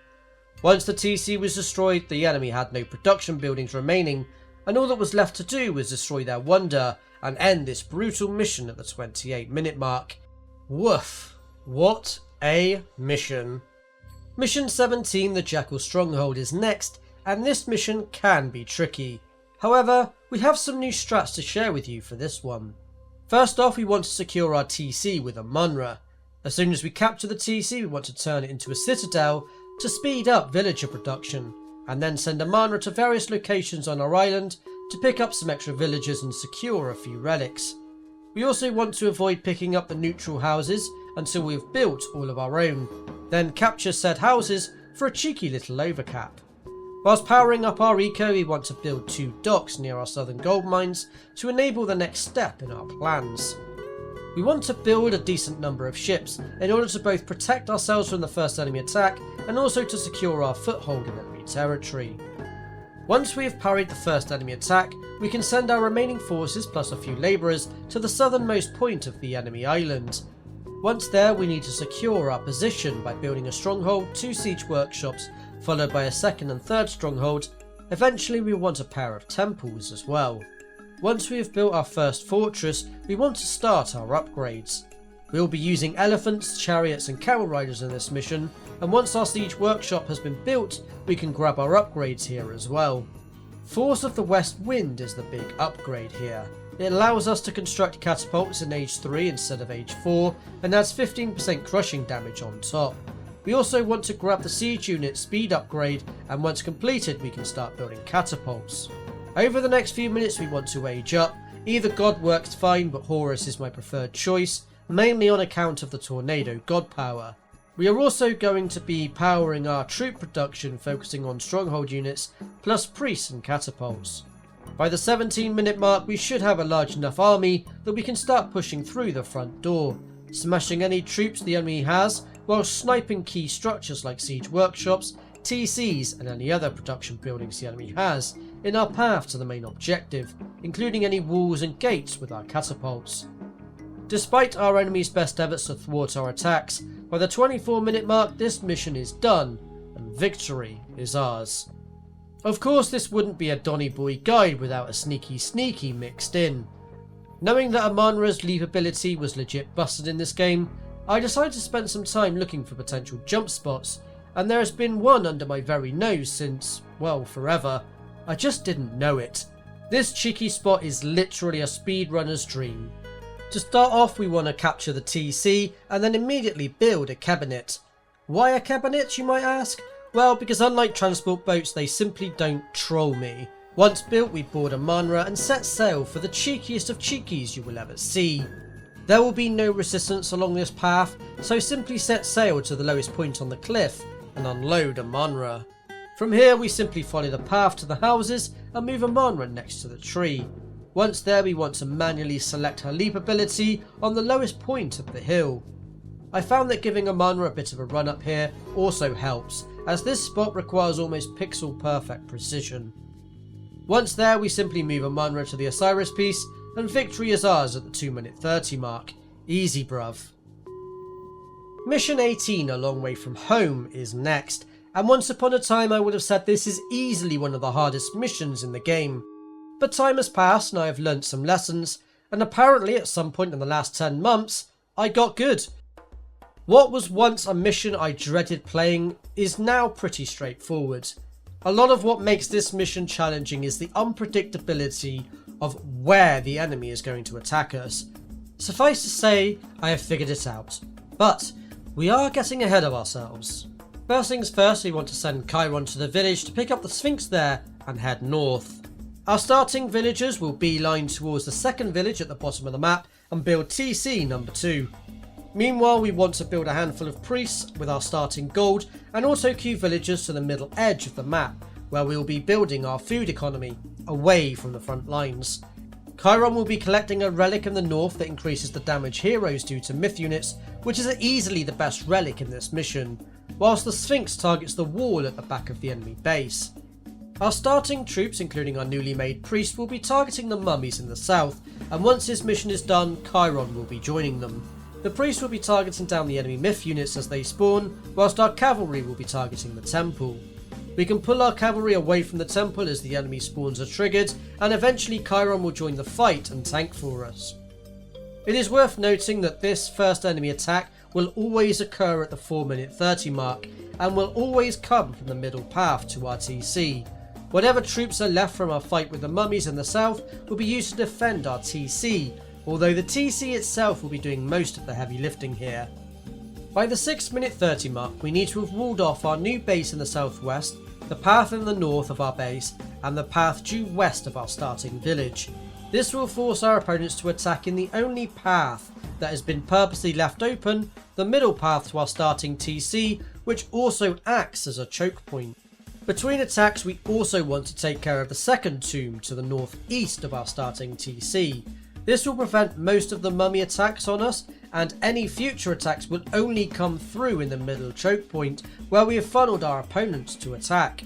Once the TC was destroyed, the enemy had no production buildings remaining, and all that was left to do was destroy their wonder and end this brutal mission at the 28-minute mark. Woof. What a mission. Mission 17, the Jackal Stronghold, is next, and this mission can be tricky. However, we have some new strats to share with you for this one. First off, we want to secure our TC with a Munra. As soon as we capture the TC, we want to turn it into a citadel to speed up villager production, and then send a Munra to various locations on our island to pick up some extra villagers and secure a few relics. We also want to avoid picking up the neutral houses until we have built all of our own, then capture said houses for a cheeky little overcap. Whilst powering up our eco, we want to build 2 docks near our southern gold mines to enable the next step in our plans. We want to build a decent number of ships in order to both protect ourselves from the first enemy attack and also to secure our foothold in enemy territory. Once we have parried the first enemy attack, we can send our remaining forces plus a few labourers to the southernmost point of the enemy island. Once there, we need to secure our position by building a stronghold, 2 siege workshops, followed by a second and third stronghold. Eventually we want a pair of temples as well. Once we have built our first fortress, we want to start our upgrades. We will be using elephants, chariots and camel riders in this mission, and once our siege workshop has been built, we can grab our upgrades here as well. Force of the West Wind is the big upgrade here. It allows us to construct catapults in age 3 instead of age 4 and adds 15% crushing damage on top. We also want to grab the siege unit speed upgrade, and once completed we can start building catapults. Over the next few minutes we want to age up. Either God works fine, but Horus is my preferred choice, mainly on account of the tornado god power. We are also going to be powering our troop production, focusing on stronghold units plus priests and catapults. By the 17-minute mark we should have a large enough army that we can start pushing through the front door, smashing any troops the enemy has while sniping key structures like siege workshops, TCs and any other production buildings the enemy has in our path to the main objective, including any walls and gates with our catapults. Despite our enemy's best efforts to thwart our attacks, by the 24-minute mark this mission is done and victory is ours. Of course this wouldn't be a Donny Boy guide without a sneaky mixed in. Knowing that Amanra's leap ability was legit busted in this game, I decided to spend some time looking for potential jump spots, and there has been one under my very nose since, well, forever. I just didn't know it. This cheeky spot is literally a speedrunner's dream. To start off we want to capture the TC and then immediately build a cabinet. Why a cabinet, you might ask? Well, because unlike transport boats, they simply don't troll me. Once built, we board a manra and set sail for the cheekiest of cheekies you will ever see. There will be no resistance along this path, so simply set sail to the lowest point on the cliff and unload a manra. From here we simply follow the path to the houses and move a manra next to the tree. Once there, we want to manually select her leap ability on the lowest point of the hill. I found that giving a manra a bit of a run up here also helps, as this spot requires almost pixel perfect precision. Once there, we simply move a manra to the Osiris piece, and victory is ours at the 2:30 mark. Easy bruv. Mission 18, A Long Way From Home, is next, and once upon a time I would have said this is easily one of the hardest missions in the game. But time has passed and I have learnt some lessons, and apparently at some point in the last 10 months, I got good. What was once a mission I dreaded playing is now pretty straightforward. A lot of what makes this mission challenging is the unpredictability of where the enemy is going to attack us. Suffice to say, I have figured it out. But we are getting ahead of ourselves. First things first, we want to send Chiron to the village to pick up the Sphinx there and head north. Our starting villagers will beeline towards the second village at the bottom of the map and build TC number 2. Meanwhile, we want to build a handful of priests with our starting gold and also queue villagers to the middle edge of the map, where we will be building our food economy, away from the front lines. Chiron will be collecting a relic in the north that increases the damage heroes do to myth units, which is easily the best relic in this mission, whilst the Sphinx targets the wall at the back of the enemy base. Our starting troops, including our newly made priest, will be targeting the mummies in the south, and once this mission is done, Chiron will be joining them. The priest will be targeting down the enemy myth units as they spawn, whilst our cavalry will be targeting the temple. We can pull our cavalry away from the temple as the enemy spawns are triggered, and eventually Chiron will join the fight and tank for us. It is worth noting that this first enemy attack will always occur at the 4:30 mark, and will always come from the middle path to our TC. Whatever troops are left from our fight with the mummies in the south will be used to defend our TC, although the TC itself will be doing most of the heavy lifting here. By the 6:30 mark, we need to have walled off our new base in the southwest, the path in the north of our base, and the path due west of our starting village. This will force our opponents to attack in the only path that has been purposely left open, the middle path to our starting TC, which also acts as a choke point. Between attacks, we also want to take care of the second tomb to the northeast of our starting TC. This will prevent most of the mummy attacks on us, and any future attacks will only come through in the middle choke point, where we have funneled our opponents to attack.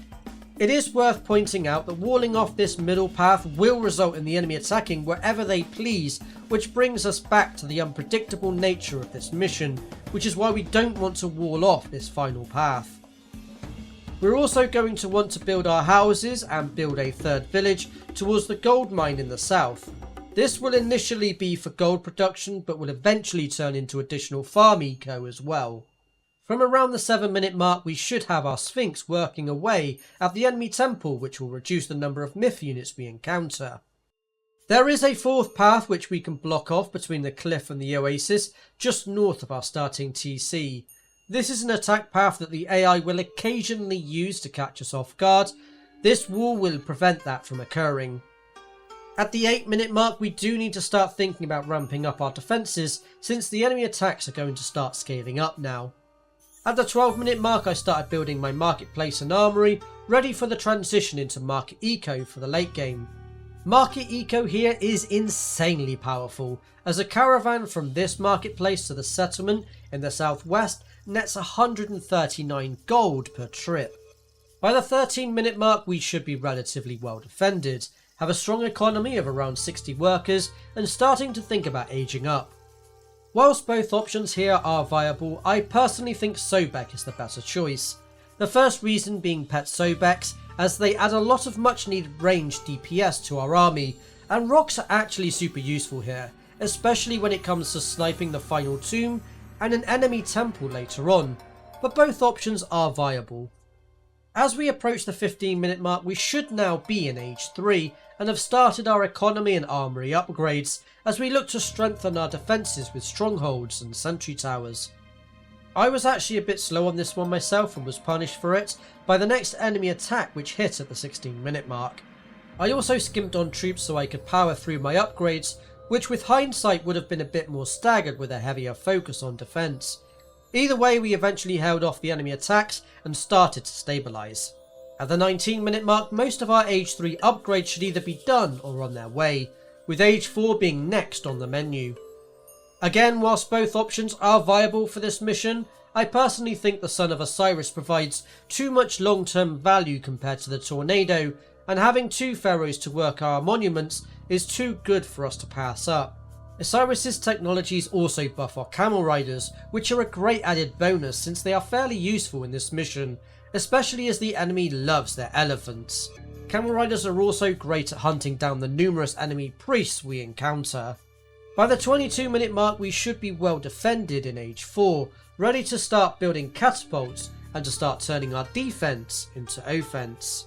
It is worth pointing out that walling off this middle path will result in the enemy attacking wherever they please, which brings us back to the unpredictable nature of this mission, which is why we don't want to wall off this final path. We're also going to want to build our houses and build a third village towards the gold mine in the south. This will initially be for gold production, but will eventually turn into additional farm eco as well. From around the 7-minute mark, we should have our Sphinx working away at the enemy temple, which will reduce the number of myth units we encounter. There is a fourth path which we can block off between the cliff and the oasis, just north of our starting TC. This is an attack path that the AI will occasionally use to catch us off guard. This wall will prevent that from occurring. At the 8-minute mark, we do need to start thinking about ramping up our defences, since the enemy attacks are going to start scaling up now. At the 12-minute mark, I started building my marketplace and armoury, ready for the transition into market eco for the late game. Market eco here is insanely powerful, as a caravan from this marketplace to the settlement in the southwest nets 139 gold per trip. By the 13-minute mark, we should be relatively well defended, have a strong economy of around 60 workers, and starting to think about aging up. Whilst both options here are viable, I personally think Sobek is the better choice. The first reason being pet Sobeks, as they add a lot of much needed ranged DPS to our army, and rocks are actually super useful here, especially when it comes to sniping the final tomb and an enemy temple later on, but both options are viable. As we approach the 15-minute mark, we should now be in Age 3 and have started our economy and armoury upgrades as we look to strengthen our defences with strongholds and sentry towers. I was actually a bit slow on this one myself and was punished for it by the next enemy attack, which hit at the 16-minute mark. I also skimped on troops so I could power through my upgrades, which with hindsight would have been a bit more staggered with a heavier focus on defense. Either way, we eventually held off the enemy attacks and started to stabilize. At the 19-minute mark, most of our Age 3 upgrades should either be done or on their way, with Age 4 being next on the menu. Again, whilst both options are viable for this mission, I personally think the Son of Osiris provides too much long-term value compared to the Tornado, and having two pharaohs to work our monuments is too good for us to pass up. Osiris's technologies also buff our camel riders, which are a great added bonus since they are fairly useful in this mission, especially as the enemy loves their elephants. Camel riders are also great at hunting down the numerous enemy priests we encounter. By the 22-minute mark, we should be well defended in Age 4, ready to start building catapults and to start turning our defense into offense.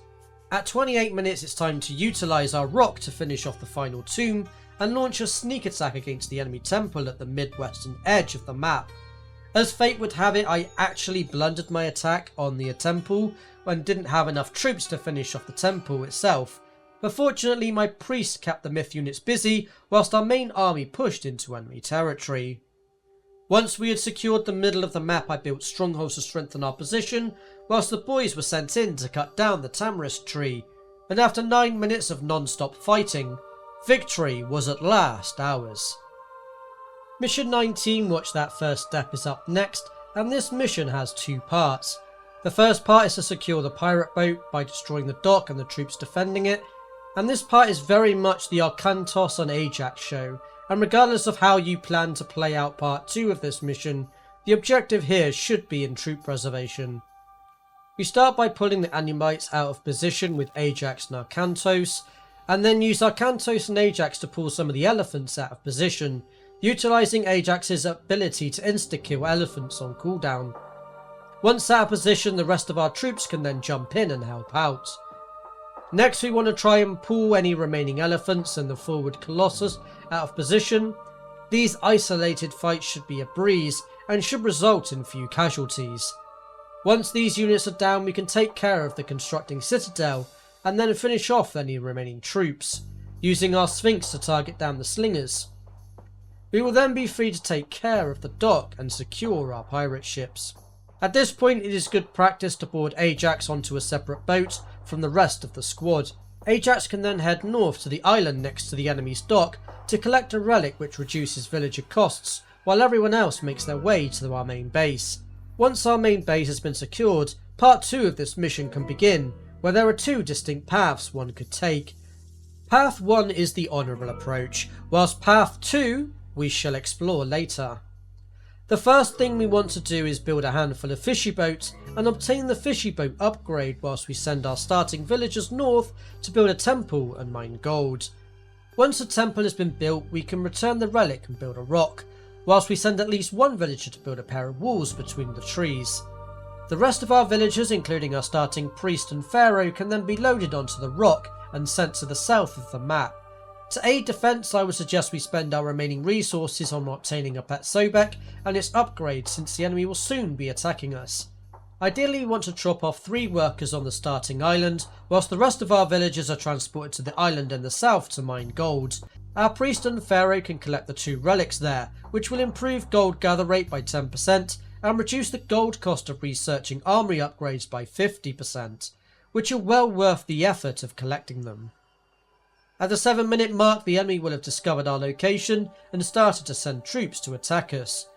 At 28 minutes, it's time to utilize our rock to finish off the final tomb and launch a sneak attack against the enemy temple at the midwestern edge of the map. As fate would have it, I actually blundered my attack on the temple and didn't have enough troops to finish off the temple itself, but fortunately my priests kept the myth units busy whilst our main army pushed into enemy territory. Once we had secured the middle of the map, I built strongholds to strengthen our position, whilst the boys were sent in to cut down the tamarisk tree, and after 9 minutes of non-stop fighting, victory was at last ours. Mission 19, Watch That First Step, is up next, and this mission has two parts. The first part is to secure the pirate boat by destroying the dock and the troops defending it, and this part is very much the Arkantos and Ajax show, and regardless of how you plan to play out part 2 of this mission, the objective here should be in troop preservation. We start by pulling the Anumites out of position with Ajax and Arkantos, and then use Arkantos and Ajax to pull some of the elephants out of position, utilising Ajax's ability to insta-kill elephants on cooldown. Once out of position, the rest of our troops can then jump in and help out. Next, we want to try and pull any remaining elephants and the forward Colossus out of position. These isolated fights should be a breeze and should result in few casualties. Once these units are down, we can take care of the constructing citadel and then finish off any remaining troops, using our Sphinx to target down the slingers. We will then be free to take care of the dock and secure our pirate ships. At this point, it is good practice to board Ajax onto a separate boat from the rest of the squad. Ajax can then head north to the island next to the enemy's dock to collect a relic which reduces villager costs, while everyone else makes their way to our main base. Once our main base has been secured, part 2 of this mission can begin, where there are two distinct paths one could take. Path 1 is the honourable approach, whilst Path 2 we shall explore later. The first thing we want to do is build a handful of fishy boats and obtain the fishy boat upgrade whilst we send our starting villagers north to build a temple and mine gold. Once a temple has been built, we can return the relic and build a rock, whilst we send at least one villager to build a pair of walls between the trees. The rest of our villagers, including our starting priest and pharaoh, can then be loaded onto the rock and sent to the south of the map. To aid defense, I would suggest we spend our remaining resources on obtaining a pet Sobek and its upgrade, since the enemy will soon be attacking us. Ideally, we want to drop off 3 workers on the starting island, whilst the rest of our villagers are transported to the island in the south to mine gold. Our priest and pharaoh can collect the 2 relics there, which will improve gold gather rate by 10% and reduce the gold cost of researching armory upgrades by 50%, which are well worth the effort of collecting them. At the 7-minute mark, the enemy will have discovered our location and started to send troops to attack us.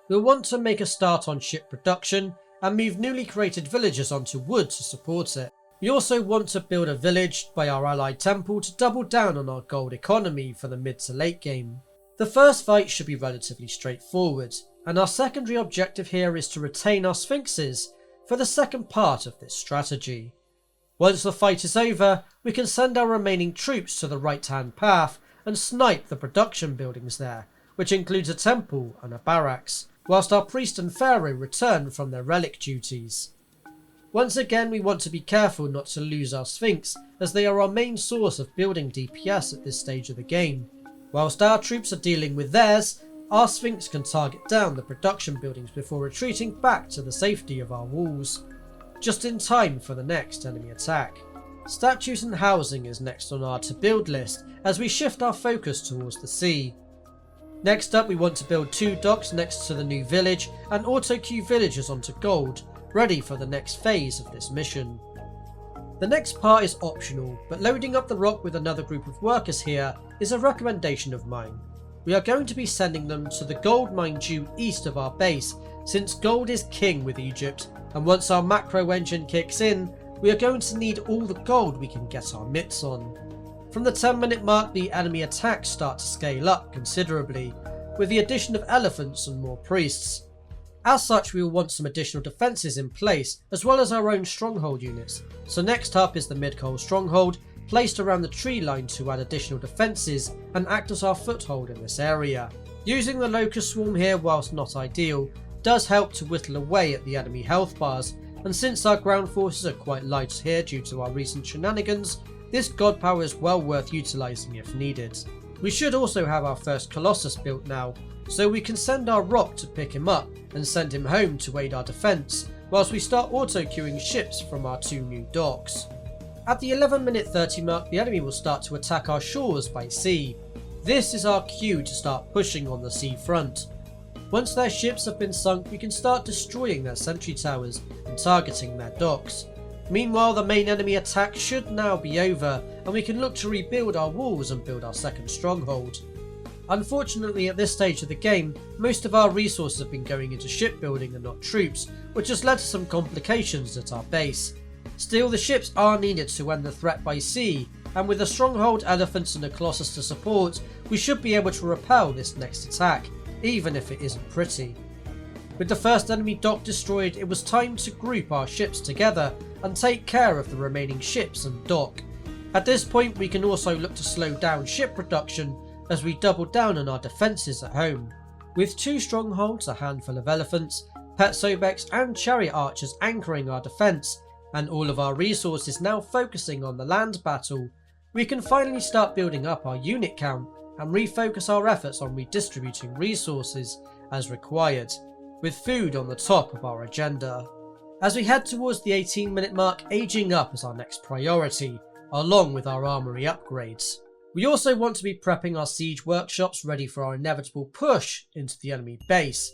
We'll want to make a start on ship production and move newly created villagers onto wood to support it. We also want to build a village by our allied temple to double down on our gold economy for the mid to late game. The first fight should be relatively straightforward, and our secondary objective here is to retain our sphinxes for the second part of this strategy. Once the fight is over, we can send our remaining troops to the right-hand path and snipe the production buildings there, which includes a temple and a barracks, whilst our priest and pharaoh return from their relic duties. Once again, we want to be careful not to lose our Sphinx, as they are our main source of building DPS at this stage of the game. Whilst our troops are dealing with theirs, Our Sphinx can target down the production buildings before retreating back to the safety of our walls, just in time for the next enemy attack. Statues and housing is next on our to build list as we shift our focus towards the sea. Next up, we want to build 2 docks next to the new village and auto queue villagers onto gold, ready for the next phase of this mission. The next part is optional, but loading up the rock with another group of workers here is a recommendation of mine. We are going to be sending them to the gold mine due east of our base, since gold is king with Egypt, and once our macro engine kicks in, we are going to need all the gold we can get our mitts on. From the 10-minute mark, the enemy attacks start to scale up considerably, with the addition of elephants and more priests. As such, we will want some additional defences in place, as well as our own stronghold units. So next up is the mid-coal stronghold, placed around the tree line to add additional defences and act as our foothold in this area. Using the locust swarm here, whilst not ideal, does help to whittle away at the enemy health bars, and since our ground forces are quite light here due to our recent shenanigans, this god power is well worth utilising if needed. We should also have our first Colossus built now, so we can send our rock to pick him up and send him home to aid our defence, whilst we start auto-queuing ships from our 2 new docks. At the 11-minute 30 mark, the enemy will start to attack our shores by sea. This is our cue to start pushing on the sea front. Once their ships have been sunk, we can start destroying their sentry towers and targeting their docks. Meanwhile, the main enemy attack should now be over, and we can look to rebuild our walls and build our second stronghold. Unfortunately, at this stage of the game, most of our resources have been going into shipbuilding and not troops, which has led to some complications at our base. Still, the ships are needed to end the threat by sea, and with a stronghold, elephants and a colossus to support, we should be able to repel this next attack, even if it isn't pretty. With the first enemy dock destroyed, it was time to group our ships together and take care of the remaining ships and dock. At this point, we can also look to slow down ship production as we double down on our defences at home. With 2 strongholds, a handful of elephants, pet sobex and chariot archers anchoring our defence, and all of our resources now focusing on the land battle, we can finally start building up our unit count and refocus our efforts on redistributing resources as required, with food on the top of our agenda. As we head towards the 18-minute mark, aging up is our next priority, along with our armoury upgrades. We also want to be prepping our siege workshops ready for our inevitable push into the enemy base,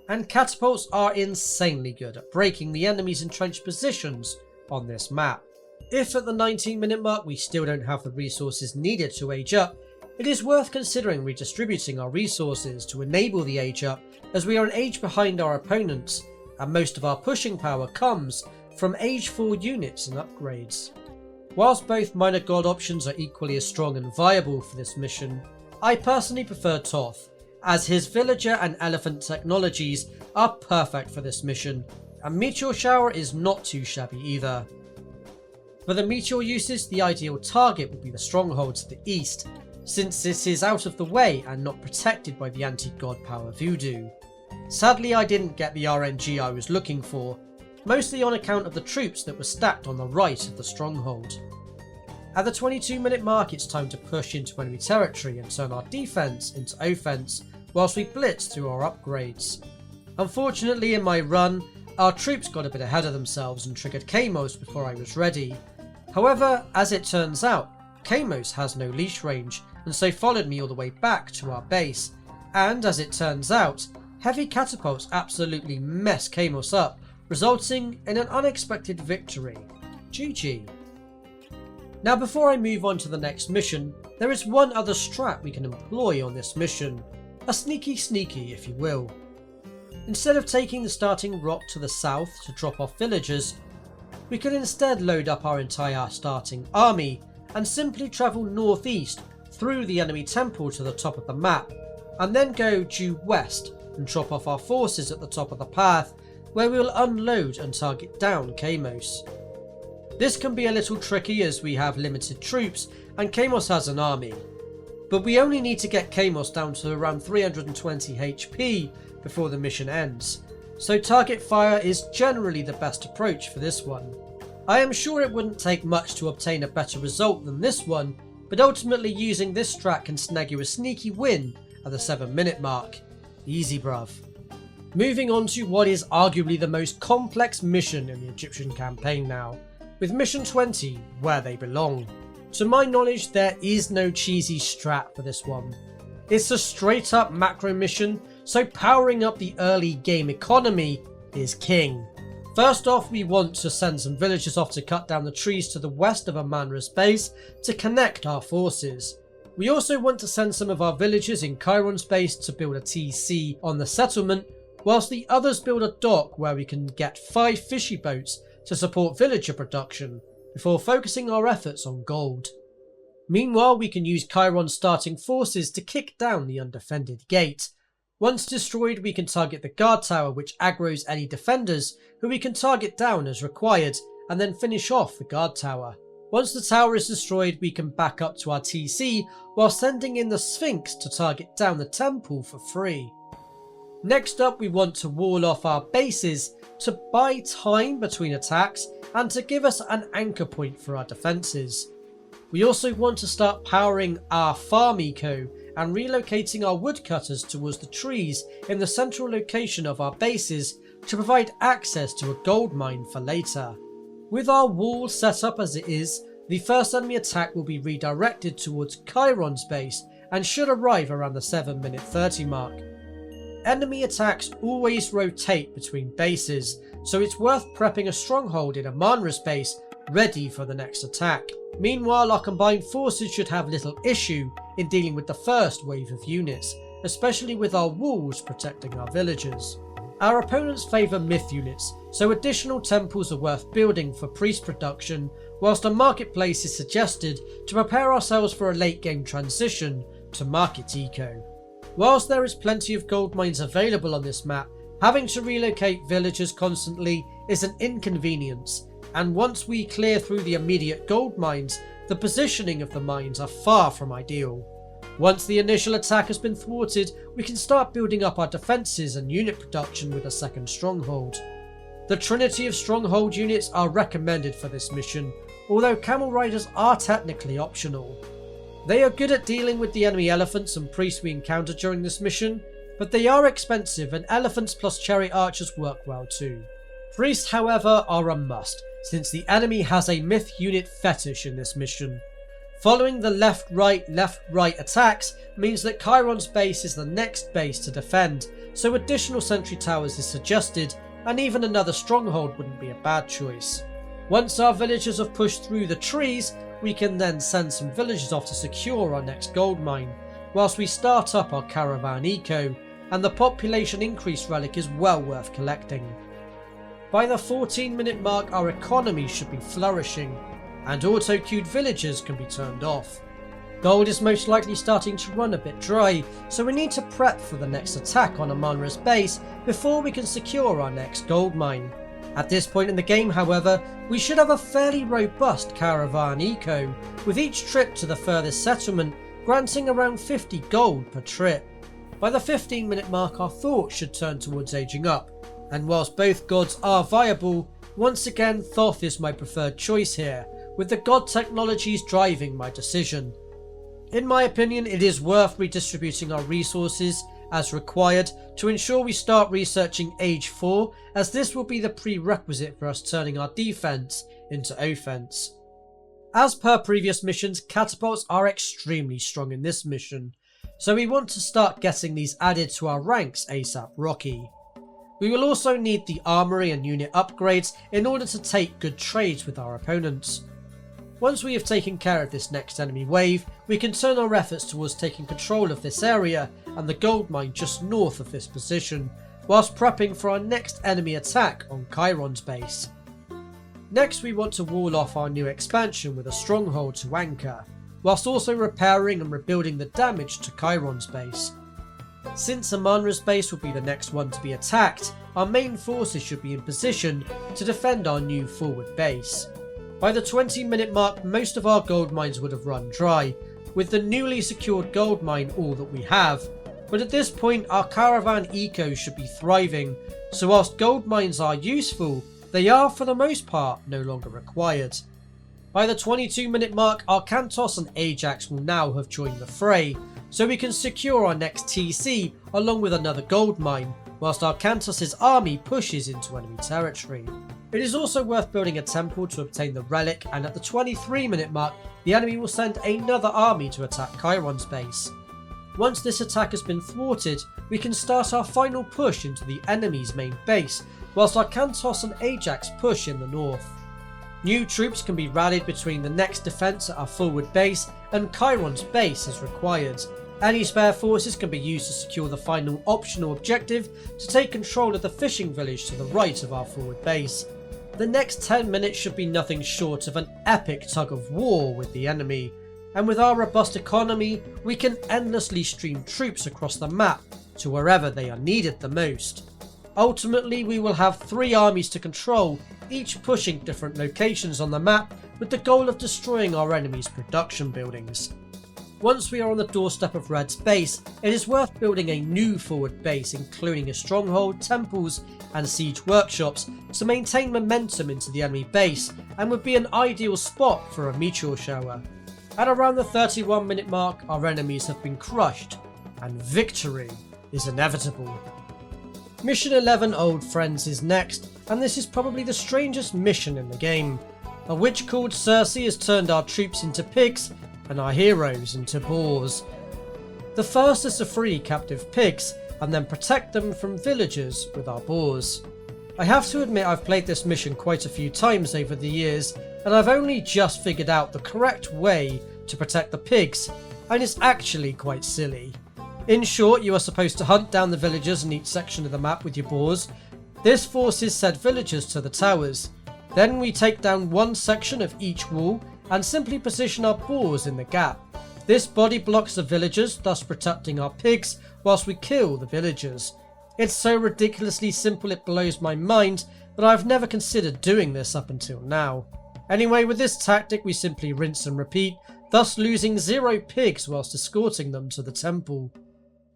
and catapults are insanely good at breaking the enemy's entrenched positions on this map. If at the 19-minute mark we still don't have the resources needed to age up, it is worth considering redistributing our resources to enable the age up, as we are an age behind our opponents, and most of our pushing power comes from age 4 units and upgrades. Whilst both minor god options are equally as strong and viable for this mission, I personally prefer Toth, as his villager and elephant technologies are perfect for this mission, and Meteor Shower is not too shabby either. For the meteor uses, the ideal target would be the stronghold to the east, since this is out of the way and not protected by the anti-god power voodoo. Sadly, I didn't get the RNG I was looking for, mostly on account of the troops that were stacked on the right of the stronghold. At the 22-minute mark, it's time to push into enemy territory and turn our defense into offense whilst we blitz through our upgrades. Unfortunately, in my run, our troops got a bit ahead of themselves and triggered Kamos before I was ready. However, as it turns out, Kamos has no leash range, and so followed me all the way back to our base, and as it turns out, heavy catapults absolutely mess Kamos up, resulting in an unexpected victory. GG. Now before I move on to the next mission, there is one other strat we can employ on this mission. A sneaky if you will. Instead of taking the starting rock to the south to drop off villagers, we can instead load up our entire starting army and simply travel northeast through the enemy temple to the top of the map, and then go due west and drop off our forces at the top of the path, where we will unload and target down Kamos. This can be a little tricky as we have limited troops and Kamos has an army, but we only need to get Kamos down to around 320 HP before the mission ends, so target fire is generally the best approach for this one. I am sure it wouldn't take much to obtain a better result than this one, but ultimately using this strat can snag you a sneaky win at the 7-minute mark. Easy bruv. Moving on to what is arguably the most complex mission in the Egyptian campaign now, with mission 20, Where They Belong. To my knowledge, there is no cheesy strat for this one. It's a straight up macro mission, so powering up the early game economy is king. First off, we want to send some villagers off to cut down the trees to the west of Amanra's base to connect our forces. We also want to send some of our villagers in Chiron's base to build a TC on the settlement, whilst the others build a dock where we can get 5 fishy boats to support villager production, before focusing our efforts on gold. Meanwhile, we can use Chiron's starting forces to kick down the undefended gate. Once destroyed, we can target the guard tower, which aggroes any defenders, who we can target down as required, and then finish off the guard tower. Once the tower is destroyed, we can back up to our TC while sending in the Sphinx to target down the temple for free. Next up, we want to wall off our bases to buy time between attacks and to give us an anchor point for our defences. We also want to start powering our farm eco and relocating our woodcutters towards the trees in the central location of our bases to provide access to a gold mine for later. With our wall set up as it is, the first enemy attack will be redirected towards Chiron's base and should arrive around the 7-minute 30 mark. Enemy attacks always rotate between bases, so it's worth prepping a stronghold in Amanra's base ready for the next attack. Meanwhile, our combined forces should have little issue in dealing with the first wave of units, especially with our walls protecting our villagers. Our opponents favour myth units, so additional temples are worth building for priest production, whilst a marketplace is suggested to prepare ourselves for a late game transition to market eco. Whilst there is plenty of gold mines available on this map, having to relocate villagers constantly is an inconvenience, and once we clear through the immediate gold mines, the positioning of the mines are far from ideal. Once the initial attack has been thwarted, we can start building up our defences and unit production with a second stronghold. The trinity of stronghold units are recommended for this mission, although camel riders are technically optional. They are good at dealing with the enemy elephants and priests we encounter during this mission, but they are expensive and elephants plus chariot archers work well too. Priests, however, are a must, since the enemy has a myth unit fetish in this mission. Following the left-right attacks means that Chiron's base is the next base to defend, so additional sentry towers is suggested, and even another stronghold wouldn't be a bad choice. Once our villagers have pushed through the trees, we can then send some villagers off to secure our next gold mine, whilst we start up our caravan eco, and the population increase relic is well worth collecting. By the 14-minute mark, our economy should be flourishing, and auto-queued villagers can be turned off. Gold is most likely starting to run a bit dry, so we need to prep for the next attack on Amanra's base before we can secure our next gold mine. At this point in the game, however, we should have a fairly robust caravan eco, with each trip to the furthest settlement granting around 50 gold per trip. By the 15-minute mark, our thoughts should turn towards aging up, and whilst both gods are viable, once again Thoth is my preferred choice here, with the god technologies driving my decision. In my opinion, it is worth redistributing our resources as required to ensure we start researching Age 4, as this will be the prerequisite for us turning our defense into offense. As per previous missions, catapults are extremely strong in this mission, so we want to start getting these added to our ranks ASAP Rocky. We will also need the armory and unit upgrades in order to take good trades with our opponents. Once we have taken care of this next enemy wave, we can turn our efforts towards taking control of this area and the gold mine just north of this position, whilst prepping for our next enemy attack on Chiron's base. Next, we want to wall off our new expansion with a stronghold to anchor, whilst also repairing and rebuilding the damage to Chiron's base. Since Amanra's base will be the next one to be attacked, our main forces should be in position to defend our new forward base. By the 20-minute mark, most of our gold mines would have run dry, with the newly secured gold mine all that we have, but at this point our caravan eco should be thriving, so whilst gold mines are useful, they are for the most part no longer required. By the 22-minute mark, our Kantos and Ajax will now have joined the fray, so we can secure our next TC along with another gold mine, whilst Arkantos' army pushes into enemy territory. It is also worth building a temple to obtain the relic, and at the 23-minute mark, the enemy will send another army to attack Chiron's base. Once this attack has been thwarted, we can start our final push into the enemy's main base, whilst Arkantos and Ajax push in the north. New troops can be rallied between the next defence at our forward base and Chiron's base as required. Any spare forces can be used to secure the final optional objective to take control of the fishing village to the right of our forward base. The next 10 minutes should be nothing short of an epic tug of war with the enemy, and with our robust economy we can endlessly stream troops across the map to wherever they are needed the most. Ultimately we will have 3 armies to control, each pushing different locations on the map with the goal of destroying our enemy's production buildings. Once we are on the doorstep of Red's base, it is worth building a new forward base including a stronghold, temples and siege workshops to maintain momentum into the enemy base, and would be an ideal spot for a meteor shower. At around the 31-minute mark, our enemies have been crushed and victory is inevitable. Mission 11 Old Friends is next, and this is probably the strangest mission in the game. A witch called Circe has turned our troops into pigs and our heroes into boars. The first is to free captive pigs and then protect them from villagers with our boars. I have to admit I've played this mission quite a few times over the years, and I've only just figured out the correct way to protect the pigs, and it's actually quite silly. In short, you are supposed to hunt down the villagers in each section of the map with your boars. This forces said villagers to the towers. Then we take down one section of each wall and simply position our boars in the gap. This body blocks the villagers, thus protecting our pigs whilst we kill the villagers. It's so ridiculously simple it blows my mind, but I've never considered doing this up until now. Anyway, with this tactic we simply rinse and repeat, thus losing 0 pigs whilst escorting them to the temple.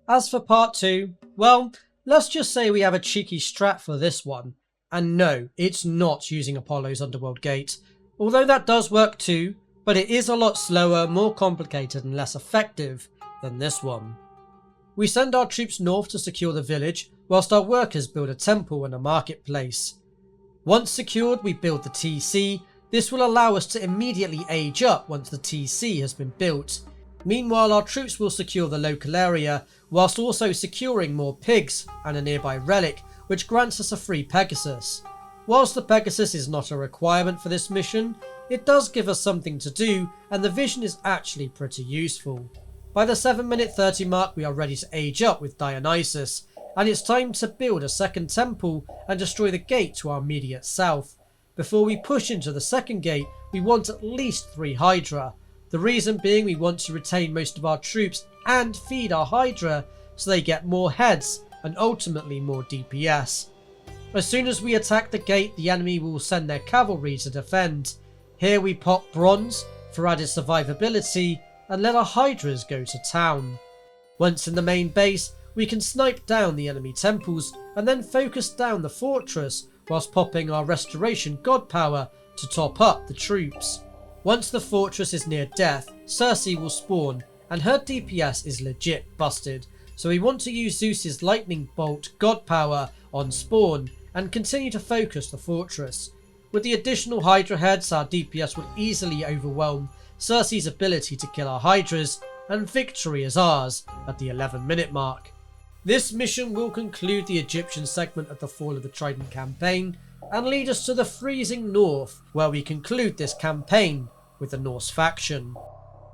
As for part 2, well, let's just say we have a cheeky strat for this one. And no, it's not using Apollo's Underworld Gate, although that does work too, but it is a lot slower, more complicated and less effective than this one. We send our troops north to secure the village, whilst our workers build a temple and a marketplace. Once secured, we build the TC. This will allow us to immediately age up once the TC has been built. Meanwhile, our troops will secure the local area, whilst also securing more pigs and a nearby relic, which grants us a free Pegasus. Whilst the Pegasus is not a requirement for this mission, it does give us something to do, and the vision is actually pretty useful. By the 7-minute 30 mark we are ready to age up with Dionysus, and it's time to build a second temple and destroy the gate to our immediate south. Before we push into the second gate, we want at least 3 Hydra. The reason being we want to retain most of our troops and feed our Hydra so they get more heads and ultimately more DPS. As soon as we attack the gate, the enemy will send their cavalry to defend. Here we pop bronze for added survivability and let our Hydras go to town. Once in the main base, we can snipe down the enemy temples and then focus down the fortress whilst popping our restoration god power to top up the troops. Once the fortress is near death, Circe will spawn and her DPS is legit busted, so we want to use Zeus's lightning bolt god power on spawn and continue to focus the fortress. With the additional Hydra heads, our DPS will easily overwhelm Circe's ability to kill our Hydras, and victory is ours at the 11-minute mark. This mission will conclude the Egyptian segment of the Fall of the Trident campaign and lead us to the freezing north, where we conclude this campaign with the Norse faction.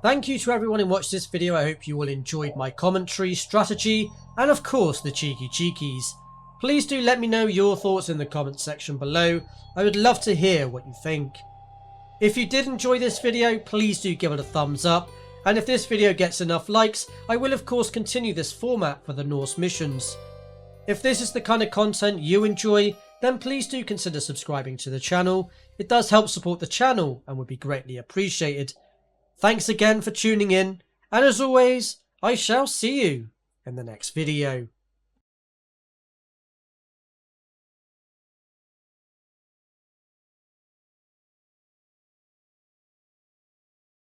Thank you to everyone who watched this video. I hope you all enjoyed my commentary, strategy and of course the cheeky cheekies. Please do let me know your thoughts in the comment section below. I would love to hear what you think. If you did enjoy this video, please do give it a thumbs up, and if this video gets enough likes, I will of course continue this format for the Norse missions. If this is the kind of content you enjoy, then please do consider subscribing to the channel. It does help support the channel and would be greatly appreciated. Thanks again for tuning in, and as always, I shall see you in the next video.